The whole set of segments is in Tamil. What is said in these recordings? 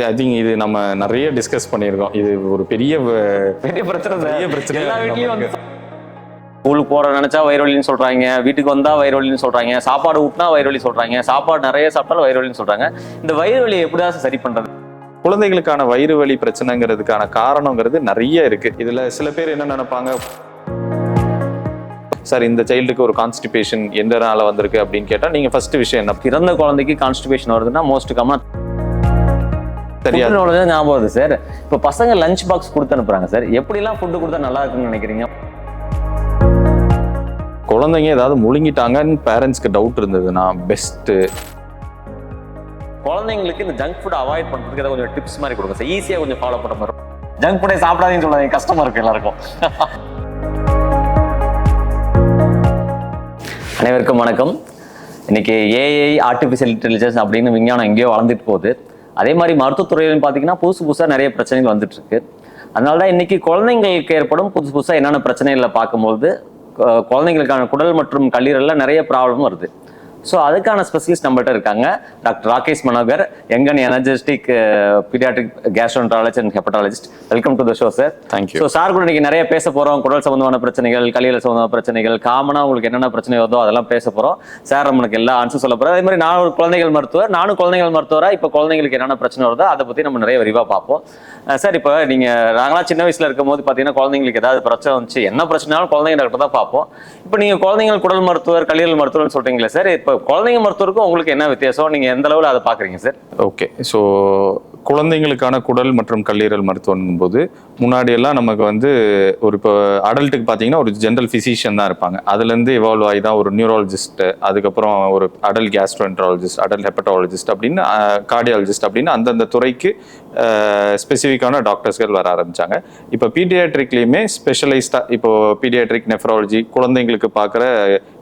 ஐ திங்க் இது நம்ம நிறைய டிஸ்கஸ் பண்ணியிருக்கோம். இது ஒரு பெரிய பிரச்சனை. எல்லா வீட்லயும் வந்து ஸ்கூலுக்கு போற நினைச்சா வயிறு வலின்னு சொல்றாங்க, வீட்டுக்கு வந்தா வயிறு வலின்னு சொல்றாங்க, சாப்பாடு ஊட்டினா வயிறு வலி சொல்றாங்க, சாப்பாடு நிறைய சாப்பிட்டாலும் வயிறு வலின்னு சொல்றாங்க. இந்த வயிறு வலியை எப்படிதான் சரி பண்றது? குழந்தைகளுக்கான வயிறு வலி பிரச்சனைங்கிறதுக்கான காரணங்கிறது நிறைய இருக்கு. இதுல சில பேர் என்ன நினைப்பாங்க, சார் இந்த சைல்டுக்கு ஒரு கான்ஸ்டிபேஷன் எந்தனால வந்திருக்கு அப்படின்னு கேட்டா நீங்க ஃபர்ஸ்ட் விஷயம் என்ன, பிறந்த குழந்தைக்கு கான்ஸ்டிபேஷன் வருதுன்னா மோஸ்ட் காமன் தெரியாது ஞாபகம் வருது சார். இப்ப பசங்க லஞ்ச் பாக்ஸ் கொடுத்து அனுப்புறாங்க சார், எப்படிலாம் ஃபுட்டு கொடுத்தா நல்லா இருக்குன்னு நினைக்கிறீங்க? குழந்தைங்க ஏதாவது முழுங்கிட்டாங்கன்னு பேரண்ட்ஸ்க்கு டவுட் இருந்ததுன்னா பெஸ்ட் குழந்தைங்களுக்கு இந்த ஜங்க் ஃபுட் அவாய்ட் பண்றதுக்கு ஏதாவது கொஞ்சம் டிப்ஸ் மாதிரி கொடுங்க சார், ஈஸியா கொஞ்சம் ஃபாலோ பண்ண மாதிரி. ஜங்க் ஃபுட்டை சாப்பிடாதீங்கன்னு சொல்லாதீங்க, கஷ்டமா இருக்கு எல்லாருக்கும். அனைவருக்கும் வணக்கம். இன்னைக்கு ஏஐ ஆர்டிஃபிஷியல் இன்டெலிஜென்ஸ் அப்படின்னு விஞ்ஞானம் எங்கேயோ வளர்ந்துட்டு போகுது. அதே மாதிரி மருத்துவத்துறையிலும் பார்த்தீங்கன்னா புதுசாக நிறைய பிரச்சனைகள் வந்துட்டு இருக்கு. அதனால தான் இன்னைக்கு குழந்தைங்களுக்கு ஏற்படும் புதுசாக என்னென்ன பிரச்சனைகளை பார்க்கும்போது குழந்தைங்களுக்கான குடல் மற்றும் கல்லீரல்ல நிறைய ப்ராப்ளம் வருது. ஸோ அதுக்கான ஸ்பெஷலிஸ்ட் நம்மள்ட்ட இருக்காங்க. Doctor Rakesh Manohar, young and energetic paediatric gastroenterologist and hepatologist. Welcome to the show sir. Thank you. So sir கூட இன்னைக்கு நிறைய பேச போறோம். குடல் சம்பந்தமான பிரச்சனைகள், கல்லீரல் சம்பந்தமான பிரச்சனைகள், காமனா உங்களுக்கு என்னென்ன பிரச்சனை வருதோ அதெல்லாம் பேச போறோம். சார் நம்மளுக்கு எல்லா ஆன்சர் சொல்ல போறோம். அதே மாதிரி நான் ஒரு குழந்தைகள் மருத்துவர், நானும் குழந்தைகள் மருத்துவரா இப்போ குழந்தைங்களுக்கு என்னென்ன பிரச்சனை வருதோ அதை பத்தி நம்ம நிறைய விரிவா பார்ப்போம். சார், இப்போ நீங்க நாங்களாம் சின்ன வயசுல இருக்கும் போது பாத்தீங்கன்னா குழந்தைங்களுக்கு ஏதாவது பிரச்சனை வந்துச்சு, என்ன பிரச்சனைனாலும் குழந்தைங்க டாக்டர் தான் பார்ப்போம். இப்போ நீங்க குழந்தைகள் குடல் மருத்துவர், கல்லீரல் மருத்துவர்னு சொல்றீங்களா சார்? இப்போ குழந்தைங்க மருத்துவருக்கும் உங்களுக்கு என்ன வித்தியாசம், நீங்க எந்த அளவுல அதை பாக்குறீங்க சார்? ஓகே, ஸோ குழந்தைங்களுக்கான குடல் மற்றும் கல்லீரல் மருத்துவம் போது முன்னாடி எல்லாம் நமக்கு வந்து ஒரு இப்போ அடல்ட்டுக்கு பார்த்தீங்கன்னா ஒரு ஜென்ரல் ஃபிசிஷியன் தான் இருப்பாங்க. அதுலேருந்து எவால்வ் ஆகி தான் ஒரு நியூராலஜிஸ்ட், அதுக்கப்புறம் ஒரு அடல்ட் கேஸ்ட்ரோஎன்டராலஜிஸ்ட், அடல்ட் ஹெப்படாலஜிஸ்ட் அப்படின்னு கார்டியாலஜிஸ்ட் அப்படின்னு அந்தந்த துறைக்கு ஸ்பெசிஃபிக்கான டாக்டர்ஸ்கள் வர ஆரம்பிச்சாங்க. இப்போ பீடியாட்ரிக்லேயுமே ஸ்பெஷலைஸ்டாக இப்போ பீடியாட்ரிக் நெஃப்ராலஜி, குழந்தைங்களுக்கு பார்க்குற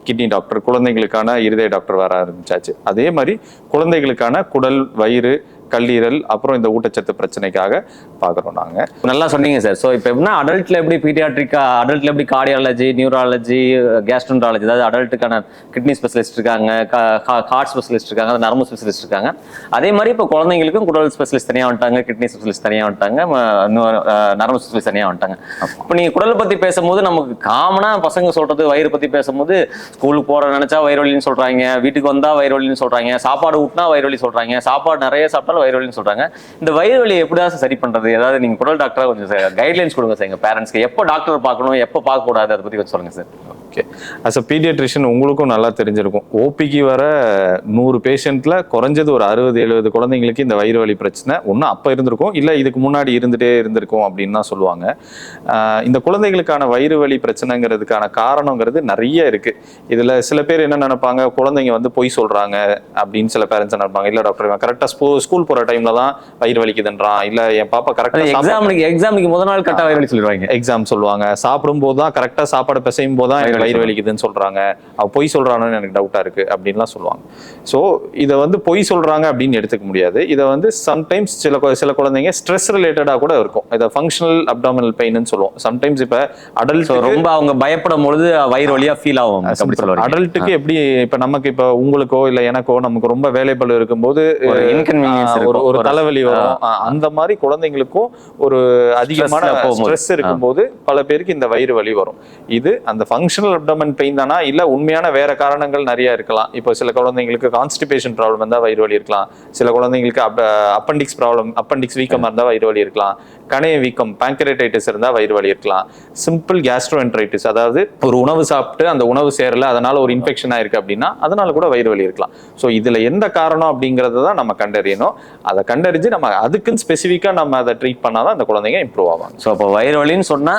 கிட்னி டாக்டர், குழந்தைங்களுக்கான இருதய டாக்டர் வர ஆரம்பிச்சாச்சு. அதே மாதிரி குழந்தைகளுக்கான குடல், வயிறு, கல்லீரல், அப்புறம் இந்த ஊட்டச்சத்து பிரச்சனைக்காக பார்க்குறோம் நாங்கள். நல்லா சொன்னீங்க சார். ஸோ இப்போ எப்படின்னா அடல்ட்ல எப்படி பீடியாட்ரிக், அடல்ட்ல எப்படி கார்டியாலஜி, நியூராலஜி, கேஸ்ட்ரோஎன்டராலஜி, அதாவது அடல்ட்டுக்கான கிட்னி ஸ்பெஷலிஸ்ட் இருக்காங்க, ஹார்ட் ஸ்பெஷலிஸ்ட் இருக்காங்க, நரம்பு ஸ்பெஷலிஸ்ட் இருக்காங்க. அதே மாதிரி இப்போ குழந்தைங்களுக்கும் குடல் ஸ்பெஷலிஸ்ட் தனியாக வந்துட்டாங்க, கிட்னி ஸ்பெஷலிஸ்ட் தனியாக வந்துட்டாங்க, நரம்பு ஸ்பெஷலிஸ்ட் தனியாக வந்துட்டாங்க. இப்போ நீங்கள் குடலை பற்றி பேசும்போது நமக்கு காமனாக பசங்க சொல்றது வயிறு பற்றி பேசும்போது ஸ்கூலுக்கு போற நினைச்சா வயிறு வலின்னு சொல்றாங்க, வீட்டுக்கு வந்தா வயிறு வலின்னு சொல்றாங்க, சாப்பாடு ஊட்டினா வயிறு வலி சொல்றாங்க, சாப்பாடு நிறைய சாப்பிட்டாலும் வயிறு வலின்னு சொல்றாங்க. இந்த வயிறு வலியை எப்படிதான் சரி பண்றது? ஏதாவது நீங்க குடல் டாக்டரா கொஞ்சம் கைட்லைன்ஸ் கொடுங்க சார் எங்க பேரண்ட்ஸ்க்கு. எப்போ டாக்டர் பார்க்கணும், எப்போ பார்க்க கூடாது, அதை பத்தி கொஞ்சம் சொல்லுங்க sir. Okay, as a pediatrician உங்களுக்கும் நல்லா தெரிஞ்சிருக்கும். ஓபிக்கு வர 100 பேஷண்ட்ல குறைஞ்சது ஒரு 60-70 குழந்தைங்களுக்கு இந்த வயிறு வலி பிரச்சனை ஒன்றும் அப்போ இருந்திருக்கும், இல்லை இதுக்கு முன்னாடி இருந்திருக்கும் அப்படின்னு தான் சொல்லுவாங்க. இந்த குழந்தைகளுக்கான வயிறு வலி பிரச்சனைங்கிறதுக்கான காரணங்கிறது நிறைய இருக்கு. இதுல சில பேர் என்ன நினைப்பாங்க, குழந்தைங்க வந்து பொய் சொல்றாங்க அப்படின்னு சில பேரண்ட்ஸ் நினைப்பாங்க. இல்ல டாக்டர் கரெக்டா ஸ்கூல் போற டைம்ல தான் வயிறு வலிக்குதுன்றான், இல்ல என் பாப்பா கரெக்டா எக்ஸாமுக்கு முதல் நாள் கரெக்டா வயிறு வலி சொல்லுவாங்க, எக்ஸாம் சொல்லுவாங்க, சாப்பிடும் போது தான் கரெக்டா சாப்பாடு பிசையும் போது தான் வயிறு வலிக்குதுன்னு சொல்றாங்க, அவ பொய் சொல்றான்னு எனக்கு டவுட்டா இருக்கு அப்படின்லாம் சொல்லுவாங்க. ஸோ இதை வந்து பொய் சொல்றாங்க அப்படின்னு எடுத்துக்க முடியாது. இதை வந்து சம்டைம்ஸ் சில குழந்தைங்க ஸ்ட்ரெஸ் ரிலேட்டடா கூட இருக்கும். இதை ஃபங்க்ஷனல் அப்டாமினல் பெயின்னு சொல்லுவோம். சம்டைம்ஸ் இப்ப அடல்ட் ரொம்ப அவங்க பயப்படும் பொழுது வயிறு வலியா ஃபீல் ஆகும். அடல்ட்டுக்கு எப்படி இப்ப நமக்கு இப்ப உங்களுக்கோ இல்ல எனக்கோ நமக்கு ரொம்ப வேலைப்பளு இருக்கும்போது ஒரு தலைவலி வரும், அந்த மாதிரி குழந்தைங்களுக்கும் ஒரு அதிகமான ஸ்ட்ரெஸ் இருக்கும்போது பல பேருக்கு இந்த வயிறு வலி வரும். இது அந்த ஃபங்க்ஷனல் அப்டமன் பெயின் தானா, இல்ல உண்மையான வேற காரணங்கள் நிறைய இருக்கலாம். இப்போ சில குழந்தைங்களுக்கு கான்ஸ்டிபேஷன் ப்ராப்ளம் இருந்தா வயிறு வலி இருக்கலாம், சில குழந்தைங்களுக்கு அப்பெண்டிக்ஸ் ப்ராப்ளம், அப்பெண்டிக்ஸ் வீக்கமா இருந்தா வயிறு வலி இருக்கலாம், கணைய வீக்கம் பேங்கரைட்டிஸ் இருந்தா வயிறு வலி இருக்கலாம், சிம்பிள் கேஸ்ட்ரோஎன்டரைட்டிஸ் அதாவது ஒரு உணவு சாப்பிட்டு அந்த உணவு சேரல அதனால ஒரு இன்ஃபெக்ஷன் ஆயிருக்கு அப்படின்னா அதனால கூட வயிறு வலி இருக்கலாம். ஸோ இதுல எந்த காரணம் அப்படிங்கறத தான் நம்ம கண்டறியணும். அதை கண்டறிஞ்சு நம்ம அதுக்குன்னு ஸ்பெசிஃபிக்கா நம்ம அதை ட்ரீட் பண்ணாதான் அந்த குழந்தைங்க இம்ப்ரூவ் ஆவாங்க. ஸோ அப்போ வயிறு வலின்னு சொன்னா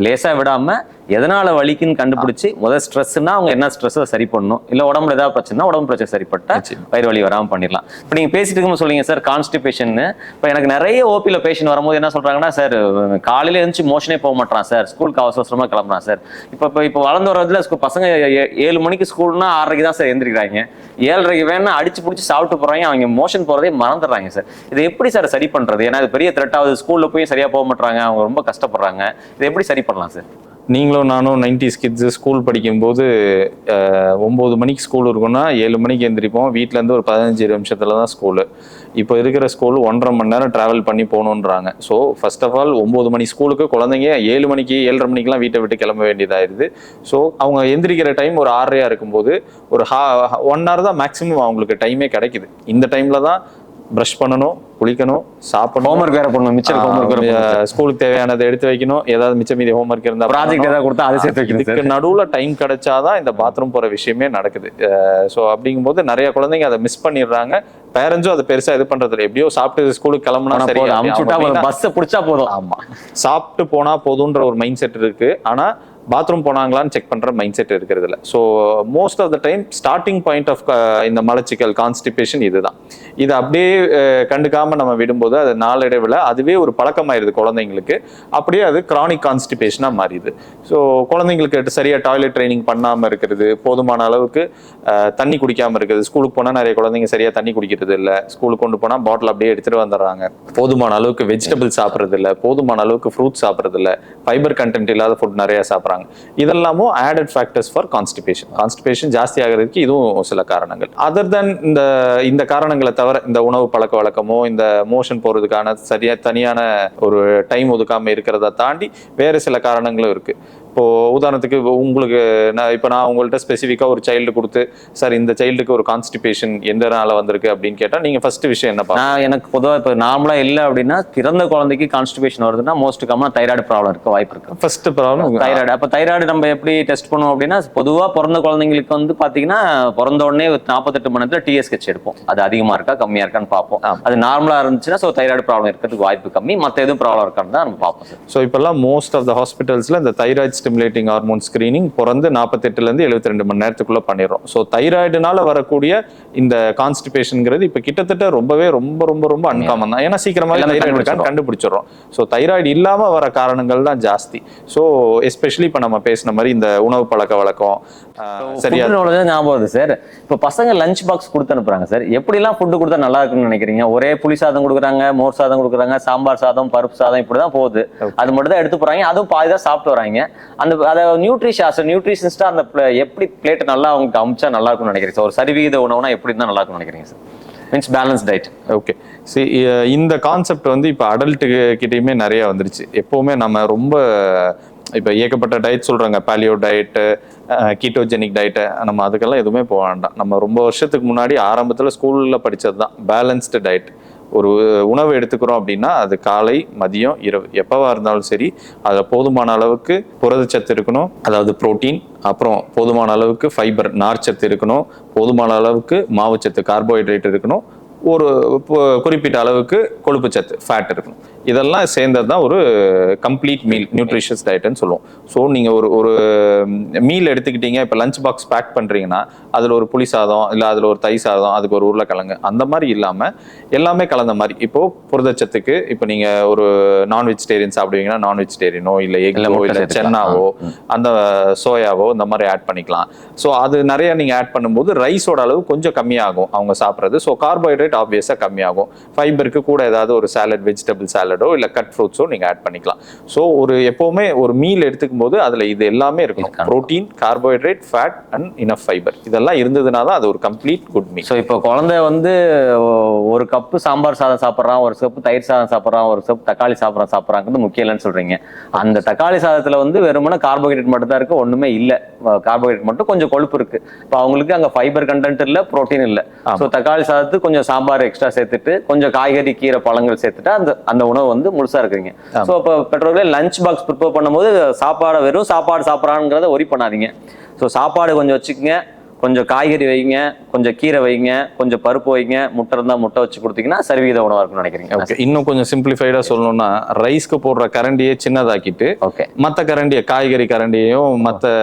லேசா விடாம எதனால வலிக்குன்னு கண்டுபிடிச்சு முதல் ஸ்ட்ரெஸ்னா அவங்க என்ன ஸ்ட்ரெஸ் சரி பண்ணணும், இல்ல உடம்புல ஏதாவது பிரச்சனை உடம்பு பிரச்சனை சரிப்பட்டா வயிறு வலி வராமல் பண்ணிடலாம். இப்போ நீங்க பேசிட்டு இருக்கும் சொல்லுங்க சார் கான்ஸ்டிபேஷன். இப்போ எனக்கு நிறைய ஓபியில் பேஷண்ட் வரும்போது என்ன சொல்றாங்கன்னா, சார் காலையில எழுந்துச்சு மோஷனே போக மாட்டான் சார், ஸ்கூலுக்கு அவசரமா கிளம்புறான் சார். இப்போ வளர்ந்து வரதுல பசங்க 7 மணிக்கு ஸ்கூல்னா 6:30 தான் சார் எந்திரிக்கிறாங்க, 7:30 வேணா அடிச்சு பிடிச்சி சாப்பிட்டு போறாங்க, அவங்க மோஷன் போறதே மறந்துடுறாங்க சார். இது எப்படி சார் சரி பண்றது? ஏன்னா இது பெரிய த்ரெட் ஆகுது, ஸ்கூல்ல போய் சரியா போக மாட்டாங்க, அவங்க ரொம்ப கஷ்டப்படுறாங்க. இதை எப்படி சரி பண்ணலாம் சார்? நீங்களும் நானும் 90s கிட்ஸ் ஸ்கூல் படிக்கும்போது 9 மணிக்கு ஸ்கூல் இருக்குன்னா 7 மணிக்கு எந்திரிப்போம். வீட்டிலேருந்து ஒரு 15 நிமிஷத்துல தான் ஸ்கூலு. இப்போ இருக்கிற ஸ்கூல் 1.5 மணி நேரம் டிராவல் பண்ணி போகணுன்றாங்க. ஸோ ஃபர்ஸ்ட் ஆஃப் ஆல் 9 மணி ஸ்கூலுக்கு குழந்தைங்க 7 மணிக்கு 7:30 மணிக்கெலாம் வீட்டை விட்டு கிளம்ப வேண்டியதாயிருது. ஸோ அவங்க எந்திரிக்கிற டைம் ஒரு 6:30 இருக்கும்போது ஒரு 1 hour தான் மேக்ஸிமம் அவங்களுக்கு டைமே கிடைக்குது. இந்த டைம்ல தான் ப்ரஷ் பண்ணணும், குளிக்கணும், சாப்பிடணும், ஹோம்ஒர்க் வேற பண்ணணும், மிச்சம் ஹோம்ஒர்க், ஸ்கூலுக்கு தேவையானதை எடுத்து வைக்கணும், ஏதாவது மிச்சம் மீதி ஹோம்ஒர்க் இருந்தா ப்ராஜெக்ட் ஏதாவது கொடுத்தா அதை சேர்த்து வைக்கணும். இதுக்கு நடுவுல டைம் கிடைச்சாதான் இந்த பாத்ரூம் போற விஷயமே நடக்குது. ஸோ அப்படிங்கும்போது நிறைய குழந்தைங்க அதை மிஸ் பண்ணிடுறாங்க. பேரண்ட்ஸும் அதை பெருசா இது பண்றது இல்லை. எப்படியோ சாப்பிட்டு ஸ்கூலுக்கு கிளம்புனா சரி, பஸ் பிடிச்சா போதும். ஆமா, சாப்பிட்டு போனா போதுன்ற ஒரு மைண்ட் செட் இருக்கு. ஆனா பாத்ரூம் போனாங்களான்னு செக் பண்ற மைண்ட் செட் இருக்கிறது இல்லை. So most of the time starting point of இந்த மலச்சிக்கல் கான்ஸ்டிபேஷன் இதுதான். இது அப்படியே கண்டுக்காம நம்ம விடும்போது அது நாளடைவில் அதுவே ஒரு பழக்கமாயிருது குழந்தைங்களுக்கு. அப்படியே அது கிரானிக் கான்ஸ்டிபேஷனா மாறிடுது. ஸோ குழந்தைங்களுக்கு சரியா டாய்லெட் ட்ரைனிங் பண்ணாம இருக்கிறது, போதுமான அளவுக்கு தண்ணி குடிக்காம இருக்குது. ஸ்கூலுக்கு போனா நிறைய குழந்தைங்க சரியா தண்ணி குடிக்கிறது இல்லை. ஸ்கூலுக்கு கொண்டு போனா பாட்டில் அப்படியே எடுத்துட்டு வந்துடுறாங்க. போதுமான அளவுக்கு வெஜிடபிள் சாப்பிட்றது இல்லை, போதுமான அளவுக்கு ஃப்ரூட்ஸ் சாப்பிட்றது இல்லை, ஃபைபர் கண்டென்ட் இல்லாத ஃபுட் நிறைய சாப்பிட்றாங்க. இதெல்லாமும் ஆடட் ஃபேக்டர்ஸ் ஃபார் கான்ஸ்டிபேஷன் ஜாஸ்தி ஆகிறதுக்கு இதுவும் சில காரணங்கள். அதர் தென் இந்த காரணங்களை தவிர இந்த உணவு பழக்க வழக்கமோ இந்த மோஷன் போறதுக்கான தனியான ஒரு டைம் ஒதுக்காம இருக்கிறத தாண்டி வேற சில காரணங்களும் இருக்கு. இப்போ உதாரணத்துக்கு உங்களுக்கு நான் உங்கள்கிட்ட ஸ்பெசிஃபிக்கா ஒரு சைல்டு கொடுத்து சார் இந்த சைல்டுக்கு ஒரு கான்ஸ்டிபேஷன் எந்த நாள வந்திருக்கு அப்படின்னு கேட்டா நீங்க ஃபர்ஸ்ட் விஷயம் என்ன? எனக்கு பொதுவாக இப்போ நார்மலா இல்லை அப்படின்னா பிறந்த குழந்தைக்கு கான்ஸ்டிபேஷன் வருதுன்னா மோஸ்ட் காமனா தைராய்டு ப்ராப்ளம் இருக்க வாய்ப்பு இருக்கு. First problem thyroid. அப்போ தைராய்டு நம்ம எப்படி டெஸ்ட் பண்ணுவோம் அப்படின்னா பொதுவாக பிறந்த குழந்தைங்களுக்கு வந்து பாத்தீங்கன்னா பிறந்த உடனே 48 மணி நேரத்தில் TSH எடுப்போம். அது அதிகமா இருக்கா கம்மியா இருக்கான்னு பார்ப்போம். அது நார்மலா இருந்துச்சுன்னா ஸோ தைராய்டு ப்ராப்ளம் இருக்கிறதுக்கு வாய்ப்பு கம்மி. மற்ற எதுவும் ப்ராப்ளம் இருக்கான்னு தான் நம்ம பார்ப்போம் சார். ஸோ இப்பெல்லாம் மோஸ்ட் ஆஃப் த ஹாஸ்பிட்டல்ஸ்ல இந்த தைராய்டு ஸ்டிமுலேட்டிங் ஹார்மோன் ஸ்கிரீனிங் பிறந்து 48 to 72 மணி நேரத்துக்குள்ள பண்ணிடுறோம். ஸோ தைராய்டுனால வரக்கூடிய இந்த கான்ஸ்டிபேஷன்ங்கிறது இப்போ கிட்டத்தட்ட ரொம்பவே ரொம்ப ரொம்ப ரொம்ப அன்காமன் தான். ஏன்னா சீக்கிரமாக தைராய்டு கண்டுபிடிச்சிடறோம். ஸோ தைராய்டு இல்லாம வர காரணங்கள் தான் ஜாஸ்தி. ஸோ எஸ்பெஷலி இப்போ நம்ம பேசின மாதிரி இந்த உணவு பழக்க வழக்கம் சரியா ஞாபகம் வருது சார். இப்போ பசங்க லஞ்ச் பாக்ஸ் கொடுத்து அனுப்புறாங்க சார். எப்படிலாம் ஃபுட்டு கொடுத்தா நல்லா இருக்குன்னு நினைக்கிறீங்க? ஒரே புளி சாதம் கொடுக்குறாங்க, மோர் சாதம் கொடுக்குறாங்க, சாம்பார் சாதம், பருப்பு சாதம், இப்படிதான் போகுது. அது மட்டும் தான் எடுத்து போறாங்க. அதுவும் பாதி தான் சாப்பிட்டு வராங்க. அதை நியூட்ரிஷனிஸ்டா அந்த எப்படி பிளேட் நல்லா அவங்களுக்கு அமிச்சா நல்லா இருக்கும்னு நினைக்கிறீங்க சார்? ஒரு சரிவிகித உணவுனா எப்படி தான் நல்லா இருக்கும்னு நினைக்கிறீங்க sir? Means balance diet. Okay, இந்த கான்செப்ட் வந்து இப்போ அடல்ட்டு கிட்டேயுமே நிறைய வந்துருச்சு. எப்பவுமே நம்ம ரொம்ப இப்போ ஏகப்பட்ட டயட் சொல்றாங்க, பாலியோ டயட்டு, கீட்டோஜெனிக் டயட்டு. நம்ம அதுக்கெல்லாம் எதுவுமே போக வேண்டாம். நம்ம ரொம்ப வருஷத்துக்கு முன்னாடி ஆரம்பத்தில் ஸ்கூலில் படித்தது தான் பேலன்ஸ்டு டயட். ஒரு உணவு எடுத்துக்கிறோம் அப்படின்னா அது காலை, மதியம், இரவு எப்பவா இருந்தாலும் சரி அதில் போதுமான அளவுக்கு புரதச்சத்து இருக்கணும், அதாவது புரோட்டீன். அப்புறம் போதுமான அளவுக்கு ஃபைபர் நார்ச்சத்து இருக்கணும், போதுமான அளவுக்கு மாவுச்சத்து கார்போஹைட்ரேட் இருக்கணும், ஒரு குறிப்பிட்ட அளவுக்கு கொழுப்பு சத்து ஃபேட் இருக்கணும். இதெல்லாம் சேர்ந்தது தான் ஒரு கம்ப்ளீட் மீல், நியூட்ரிஷியஸ் டயட்னு சொல்லுவோம். ஸோ நீங்கள் ஒரு மீல் எடுத்துக்கிட்டீங்க, இப்போ லஞ்ச் பாக்ஸ் பேக் பண்ணுறீங்கன்னா அதில் ஒரு புளி சாதம் இல்லை அதில் ஒரு தை சாதம், அதுக்கு ஒரு உருளைக்கிழங்கு, அந்த மாதிரி இல்லாமல் எல்லாமே கலந்த மாதிரி. இப்போது புரதச்சத்துக்கு இப்போ நீங்கள் ஒரு நான் வெஜிடேரியன் சாப்பிடுவீங்கன்னா நான் வெஜிடேரியனோ இல்லை எக்கோ இல்லை சென்னாவோ அந்த சோயாவோ இந்த மாதிரி ஆட் பண்ணிக்கலாம். ஸோ அது நிறைய நீங்கள் ஆட் பண்ணும்போது ரைஸோட அளவு கொஞ்சம் கம்மியாகும் அவங்க சாப்பிட்றது. ஸோ கார்போஹைட்ரேட் ஆப்வியஸாக கம்மியாகும். ஃபைபருக்கு கூட ஏதாவது ஒரு சாலட், வெஜிடபிள் சாலடோ இல்லை கட் ஃப்ரூட்ஸோ நீங்கள் ஆட் பண்ணிக்கலாம். ஸோ எப்போவுமே ஒரு மீல் எடுத்துக்கும் போது அதில் இது எல்லாமே இருக்கணும். Protein, carbohydrate, fat and enough fibre. இதெல்லாம் இருந்ததுனா தான் அது ஒரு கம்ப்ளீட் குட் மீல். ஸோ இப்போ குழந்தை வந்து ஒரு கப்பு சாம்பார் சாதம் சாப்பிட்றான், ஒரு கப்பு தயிர் சாதம் சாப்பிட்றான், ஒரு கப்பு தக்காளி சாப்பிட்றாங்கிறது முக்கியம் இல்லைன்னு சொல்றீங்க. அந்த தக்காளி சாதத்தில் வந்து வெறுமனே கார்போஹைட்ரேட் மட்டும் தான் இருக்கு, ஒண்ணுமே இல்லை. கார்போஹைட்ரேட் மட்டும், கொஞ்சம் கொழுப்பு இருக்கு. இப்போ அவங்களுக்கு அங்கே ஃபைபர் கண்டென்ட் இல்லை, ப்ரோட்டீன் இல்லை. ஸோ தக்காளி சாதத்துக்கு கொஞ்சம் சாம்பார் எக்ஸ்ட்ரா சேர்த்துட்டு கொஞ்சம் காய்கறி, கீரை, பழங்கள் சேர்த்துட்டு அந்த உணவு வந்து முழுசா இருக்குறீங்க. ஸோ இப்போ பெற்றோர்களே லஞ்ச் பாக்ஸ் ப்ரிப்பேர் பண்ணும்போது சாப்பாடு வெறும் சாப்பாடு சாப்பிட்றாங்கிறத ஒரி பண்ணாதீங்க. ஸோ சாப்பாடு கொஞ்சம் வச்சுக்கோங்க, கொஞ்சம் காய்கறி வைங்க, கொஞ்சம் கீரை வைங்க, கொஞ்சம் பருப்பு வைங்க, முட்டை இருந்தா முட்டை வச்சு கொடுத்தீங்கன்னா சரிவிகித உணவா இருக்கும்னு நினைக்கிறீங்க. ஓகே, இன்னும் கொஞ்சம் சிம்பிளிஃபைடா சொல்லணும்னா ரைஸ்க்கு போடுற கரண்டியை சின்னதாக்கிட்டு மத்த கரண்டியை, காய்கறி கரண்டியையும் மத்த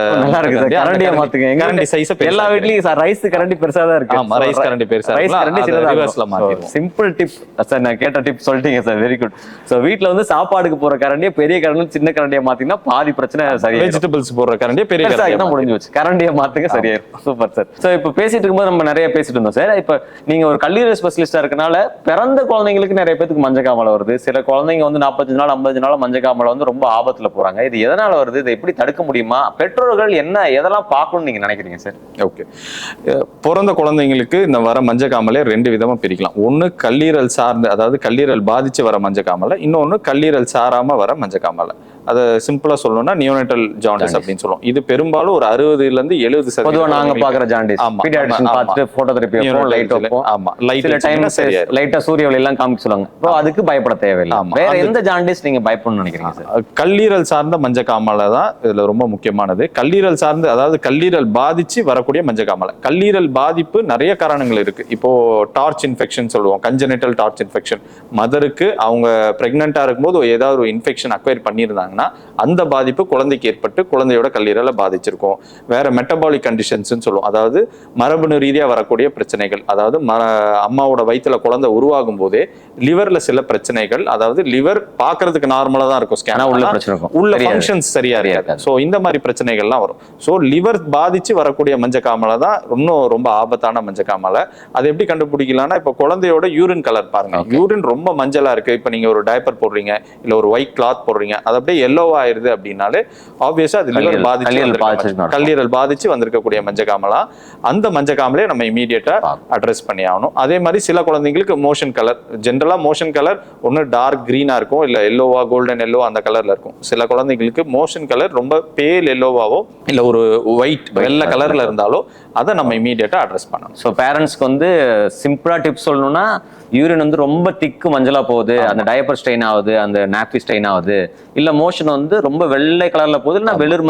கரண்டியை மாத்துங்க. கரண்டி சைஸ் எல்லா வீட்லயும் ரைஸ் கரண்டி பெருசா தான் இருக்கு. ஆமா, ரைஸ் கரண்டி பெருசா இருக்கு. சிம்பிள் டிப் சார், நான் கேட்ட டிப் சொல்லிட்டீங்க சார், வெரி குட். ஸோ வீட்டுல வந்து சாப்பாடுக்கு போற கரண்டியை பெரிய கரண்டி சின்ன கரண்டியை மாத்தீங்கன்னா பாதி பிரச்சனை சரியா. வெஜிடபிள்ஸ் போடுற கரண்டியை பெரிய கரண்டியா முடிஞ்சு வச்சு கரண்டியை மாத்துங்க, சரியாயிருக்கும். சூப்பர். Super sir. ஸோ இப்போ பேசிட்டு இருக்கும்போது நம்ம நிறைய பேசிட்டு இருந்தோம் சார். இப்போ நீங்க ஒரு கல்லீரல் ஸ்பெஷலிஸ்டா இருக்கனால பிறந்த குழந்தைங்களுக்கு நிறைய பேருக்கு மஞ்சக்காமலை வருது. சில குழந்தைங்க வந்து 45 நாள் 50 நாள் மஞ்சக்காமலை வந்து ரொம்ப ஆபத்துல போறாங்க. இது எதனால வருது? இதை எப்படி தடுக்க முடியுமா? பெற்றோர்கள் எதெல்லாம் பார்க்கணும்னு நீங்க நினைக்கிறீங்க சார்? ஓகே, பிறந்த குழந்தைங்களுக்கு இந்த வர மஞ்சக்காமலை 2 விதமா பிரிக்கலாம். ஒண்ணு கல்லீரல் சார்ந்து, அதாவது கல்லீரல் பாதிச்சு வர மஞ்சக்காமலை, இன்னொன்னு கல்லீரல் சாராம வர மஞ்சக்காமலை. அதை சிம்பிளா சொல்லணும்னா நியோனேட்டல் ஜாண்டிஸ் அப்படின்னு சொல்லுவோம். இது பெரும்பாலும் ஒரு 60ல இருந்து 70% பொதுவா நாங்க பாக்குற ஜாண்டிஸ். பீடியாட்ரிஷியன் பார்த்துட்டு போட்டோதெரபி லைட் வைப்போம். ஆமா, லைட் சில டைம் லைட்டா சூரிய ஒளி எல்லாம் காமிக்க சொல்லுவாங்க. இப்போ அதுக்கு பயப்பட தேவையில்லை. வேற எந்த ஜாண்டிஸ் நீங்க பயப்படணும்னு நினைக்கிறீங்க சார்? கல்லீரல் சார்ந்த மஞ்சக்காமலை தான் இதுல ரொம்ப முக்கியமானது. கல்லீரல் சார்ந்து, அதாவது கல்லீரல் பாதிச்சு வரக்கூடிய மஞ்சக்காமலை. கல்லீரல் பாதிப்பு நிறைய காரணங்கள் இருக்கு. இப்போ டார்ச் இன்ஃபெக்ஷன் சொல்லுவோம், கன்ஜெனிட்டல் டார்ச் இன்ஃபெக்ஷன். மதருக்கு அவங்க பிரெக்னெண்டா இருக்கும்போது ஏதாவது ஒரு இன்ஃபெக்ஷன் அக்வயர் பண்ணியிருந்தாங்க, அந்த பாதிப்பு குழந்தைக்கு ஏற்பட்டு குழந்தையோட கல்லீரலை பாதிச்சிருக்கும். வேற மெட்டபாலிக் கண்டிஷன்ஸ் சொல்லுவோம், அதாவது மரபணு ரீதியா வரக்கூடிய பிரச்சனைகள். அதாவது அம்மாவோட வயிற்றுல குழந்தை உருவாகும் போதே லிவர்ல சில பிரச்சனைகள், அதாவது லிவர் பாக்குறதுக்கு நார்மலா தான் இருக்கும், ஸ்கேன் உள்ள ஃபங்க்ஷன்ஸ் சரியா இருக்காது. ஸோ இந்த மாதிரி பிரச்சனைகள்லாம் வரும். ஸோ லிவர் பாதிச்சு வரக்கூடிய மஞ்சக்காமலை தான் இன்னும் ரொம்ப ஆபத்தான மஞ்சக்காமலை. அதை எப்படி கண்டுபிடிக்கலாம்னா, இப்போ குழந்தையோட யூரின் கலர் பாருங்க. யூரின் ரொம்ப மஞ்சளா இருக்கு, இப்போ நீங்க ஒரு டைப்பர் போடுறீங்க இல்ல ஒரு ஒயிட் கிளாத் போடுறீங்க, அது அப்படியே எல்லோவா ஆயிருது அப்படின்னாலே ஆப்வியஸா அது லிவர் பாதிச்சு கல்லீரல் பாதிச்சு வந்திருக்கக்கூடிய மஞ்சக்காமலா. அந்த மஞ்சக்காமலையை நம்ம இமீடியட்டா அட்ரஸ் பண்ணி ஆகணும். அதே மாதிரி சில குழந்தைங்களுக்கு மோஷன் கலர், ஜென்ரலா மோஷன் கலர் ஒன்னு டார்க் கிரீனா இருக்கும், இல்ல எல்லோவா கோல்டன் எல்லோ அந்த கலர்ல இருக்கும். சில குழந்தைங்களுக்கு மோஷன் கலர் ரொம்ப பேல் எல்லோவாவோ இல்ல ஒரு ஒயிட் வெள்ளை கலர்ல இருந்தாலோ அதை நம்ம இமீடியட்டா அட்ரஸ் பண்ணணும். ஸோ பேரண்ட்ஸ்க்கு வந்து சிம்பிளா டிப்ஸ் சொல்லணும்னா, யூரின் வந்து ரொம்ப திக்கு மஞ்சளா போகுது, அந்த டயப்பர் ஸ்ட்ரெயின் ஆகுது, அந்த நாப்பி ஸ்ட்ரெயின் ஆகுது, இல்ல மோஷன் வந்து ரொம்ப வெள்ளை கலர்ல போகுது, இல்ல வெளிர்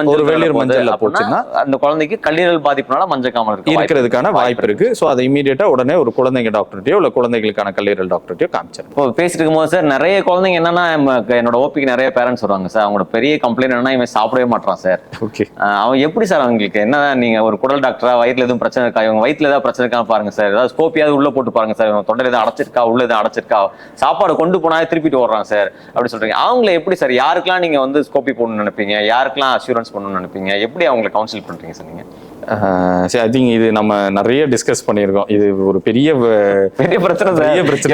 மஞ்சள்ல போச்சுன்னா அந்த குழந்தைக்கு கல்லீரல் பாதிப்புனால மஞ்சக்காமல் இருக்கிறதுக்கான வாய்ப்பு இருக்கு. ஸோ அதை இமீடியட்டா உடனே ஒரு குழந்தைங்க டாக்டர்கிட்டயோ இல்ல குழந்தைகளுக்கான கல்லீரல் டாக்டர்கிட்டயோ காமிச்சிடும். இப்போ பேசிட்டு இருக்கும்போது சார், நிறைய குழந்தைங்க என்னன்னா, என்னோட ஓபிக்கு நிறைய பேரண்ட்ஸ் வருவாங்க சார். அவங்களோட பெரிய கம்ப்ளைண்ட் என்னன்னா, இவன் சாப்பிடவே மாட்டான் சார். ஓகே, அவன் எப்படி சார் அவங்களுக்கு என்ன, நீங்க ஒரு குடல் டாக்டரா, வயிற்றுல எதுவும் பிரச்சனை இருக்கா, இவங்க வயிற்றுல ஏதாவது பிரச்சனை இருக்கா பாருங்க சார், ஏதாவது ஸ்கோப்பியாவது உள்ள போட்டு பாருங்க சார், இவங்க தொண்டை எதாவது அடைச்சிருக்கா, உள்ள எதாவது அடைச்சிருக்கா, சாப்பாடு கொண்டு போனா திருப்பிட்டு ஓடுறான் சார் அப்படி சொல்றீங்க. அவங்களை எப்படி சார், யாருக்கெல்லாம் நீங்க வந்து ஸ்கோப்பி போடணும்னு நினைப்பீங்க, யாருக்கெல்லாம் அஷூரன்ஸ் பண்ணணும்னு நினைப்பீங்க, எப்படி அவங்களை கவுன்சில் பண்றீங்க சார் நீங்க? சரி, ஐ திங்க் இது நம்ம நிறைய டிஸ்கஸ் பண்ணியிருக்கோம். இது ஒரு பெரிய பிரச்சனை.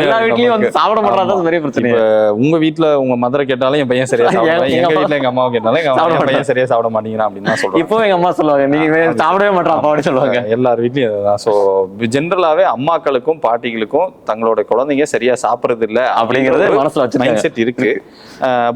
எல்லா வீட்லயும் வந்து சாப்பிட மாட்டாதான் பெரிய பிரச்சனை. உங்க வீட்டுல உங்க மதரை கேட்டாலும் என் பையன் சரியா சாப்பிடுவாங்க, எங்க வீட்டுல எங்க அம்மாவை கேட்டாலும் என் பையன் சரியா சாப்பிட மாட்டேங்கிறான் அப்படின்னு தான் சொல்லுவாங்க. இப்போ எங்க அம்மா சொல்லுவாங்க, நீங்க சாப்பிடவே மாட்டான் அப்படின்னு சொல்லுவாங்க. எல்லார் வீட்லயும் அதுதான். ஸோ ஜென்ரலாவே அம்மாக்களுக்கும் பாட்டிகளுக்கும் தங்களோட குழந்தைங்க சரியா சாப்பிடுறது இல்லை அப்படிங்கறது மனசுல வச்சு மைண்ட் செட் இருக்கு.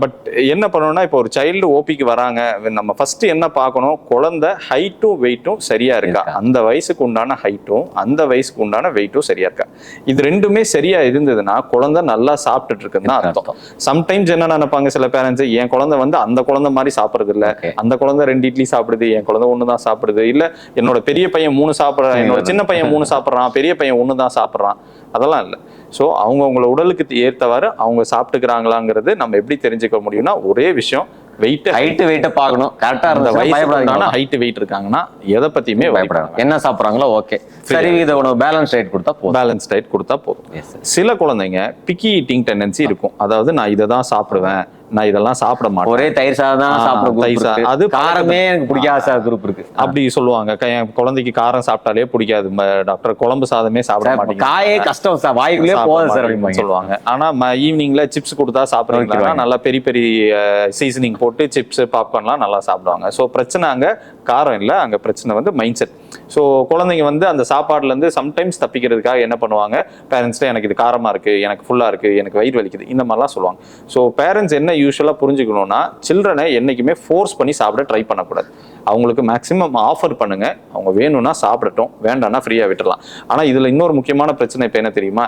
பட் என்ன பண்ணணும்னா, இப்போ ஒரு சைல்டு ஓபிக்கு வராங்க, நம்ம ஃபர்ஸ்ட் என்ன பார்க்கணும், குழந்தை ஹைட்டும் வெயிட்டும் சரியா இருக்கா, அந்த வயசுக்கு உண்டான ஹைட்டும் அந்த வயசுக்கு உண்டான வெயிட்டும் சரியா இருக்கா. இது ரெண்டுமே சரியா இருந்ததுன்னா குழந்தை நல்லா சாப்பிட்டுட்டு இருக்குன்னு அர்த்தம். சம்டைம்ஸ் என்ன நினைப்பாங்க சில பேரண்ட்ஸ், என் குழந்தை வந்து அந்த குழந்தை மாதிரி சாப்பிடுறது இல்ல, அந்த குழந்தை 2 இட்லி சாப்பிடுது, என் குழந்தை 1 தான் சாப்பிடுது, இல்ல என்னோட பெரிய பையன் 3 சாப்பிடுறான், என்னோட சின்ன பையன் 3 சாப்பிடுறான், பெரிய பையன் 1 தான் சாப்பிடுறான். அதெல்லாம் இல்லை. ஸோ அவங்கவுங்கள உடலுக்கு ஏற்றவாறு அவங்க சாப்பிட்டுக்கிறாங்களாங்கிறது நம்ம எப்படி தெரிஞ்சுக்க முடியும்னா, ஒரே விஷயம், வெயிட்ட பார்க்கணும். கரெக்டா இருந்த வயசுல ஹைட் வெயிட் இருக்காங்கன்னா எதை பத்தியுமே பயப்படாது. என்ன சாப்பிட்றாங்களோ ஓகே, சரி, இதை உணவு பேலன்ஸ் டயட் கொடுத்தா போதும். பேலன்ஸ் டயட் கொடுத்தா போதும். சில குழந்தைங்க பிக்கி ஈட்டிங் டெண்டன்சி இருக்கும். அதாவது நான் இதை தான் சாப்பிடுவேன், நான் இதெல்லாம் சாப்பிட மாட்டேன், ஒரே தயிர் சாதம் தான் சாப்பிடுவேன், அது காரமே எனக்கு பிடிக்காத குரூப் இருக்கு அப்படி சொல்லுவாங்க. என் குழந்தைக்கு காரம் சாப்பிட்டாலே பிடிக்காது டாக்டர், குழம்பு சாதமே சாப்பிட மாட்டேங்க, காயே கஷ்டம் சார், வாய்க்குள்ளே போகுது சார் அப்படின்னு சொல்லுவாங்க. ஆனா ஈவினிங்ல சிப்ஸ் கொடுத்தா சாப்பிடுறீங்களா, நல்லா பெரிய பெரிய சீசனிங் போட்டு சிப்ஸ் பாப்கார்ன்லாம் நல்லா சாப்பிடுவாங்க. ஸோ பிரச்சனை அங்க காரம் இல்லை, அங்க பிரச்சனை வந்து மைண்ட் செட். ஸோ குழந்தைங்க வந்து அந்த சாப்பாடுல இருந்து சம்டைம்ஸ் தப்பிக்கிறதுக்காக என்ன பண்ணுவாங்க, பேரண்ட்ஸ்ல எனக்கு இது காரமா இருக்கு, எனக்கு ஃபுல்லா இருக்கு, எனக்கு வயிறு வலிக்குது, இந்த மாதிரிலாம் சொல்லுவாங்க. ஸோ பேரண்ட்ஸ் என்ன யூஸ்வலா புரிஞ்சுக்கணும்னா, சில்ட்ரனை என்னைக்குமே ஃபோர்ஸ் பண்ணி சாப்பிட ட்ரை பண்ணக்கூடாது. அவங்களுக்கு மேக்ஸிமம் ஆஃபர் பண்ணுங்க, அவங்க வேணும்னா சாப்பிடட்டும், வேண்டாம்னா ஃப்ரீயா விட்டுடலாம். ஆனா இதுல இன்னொரு முக்கியமான பிரச்சனை இப்ப என்ன தெரியுமா,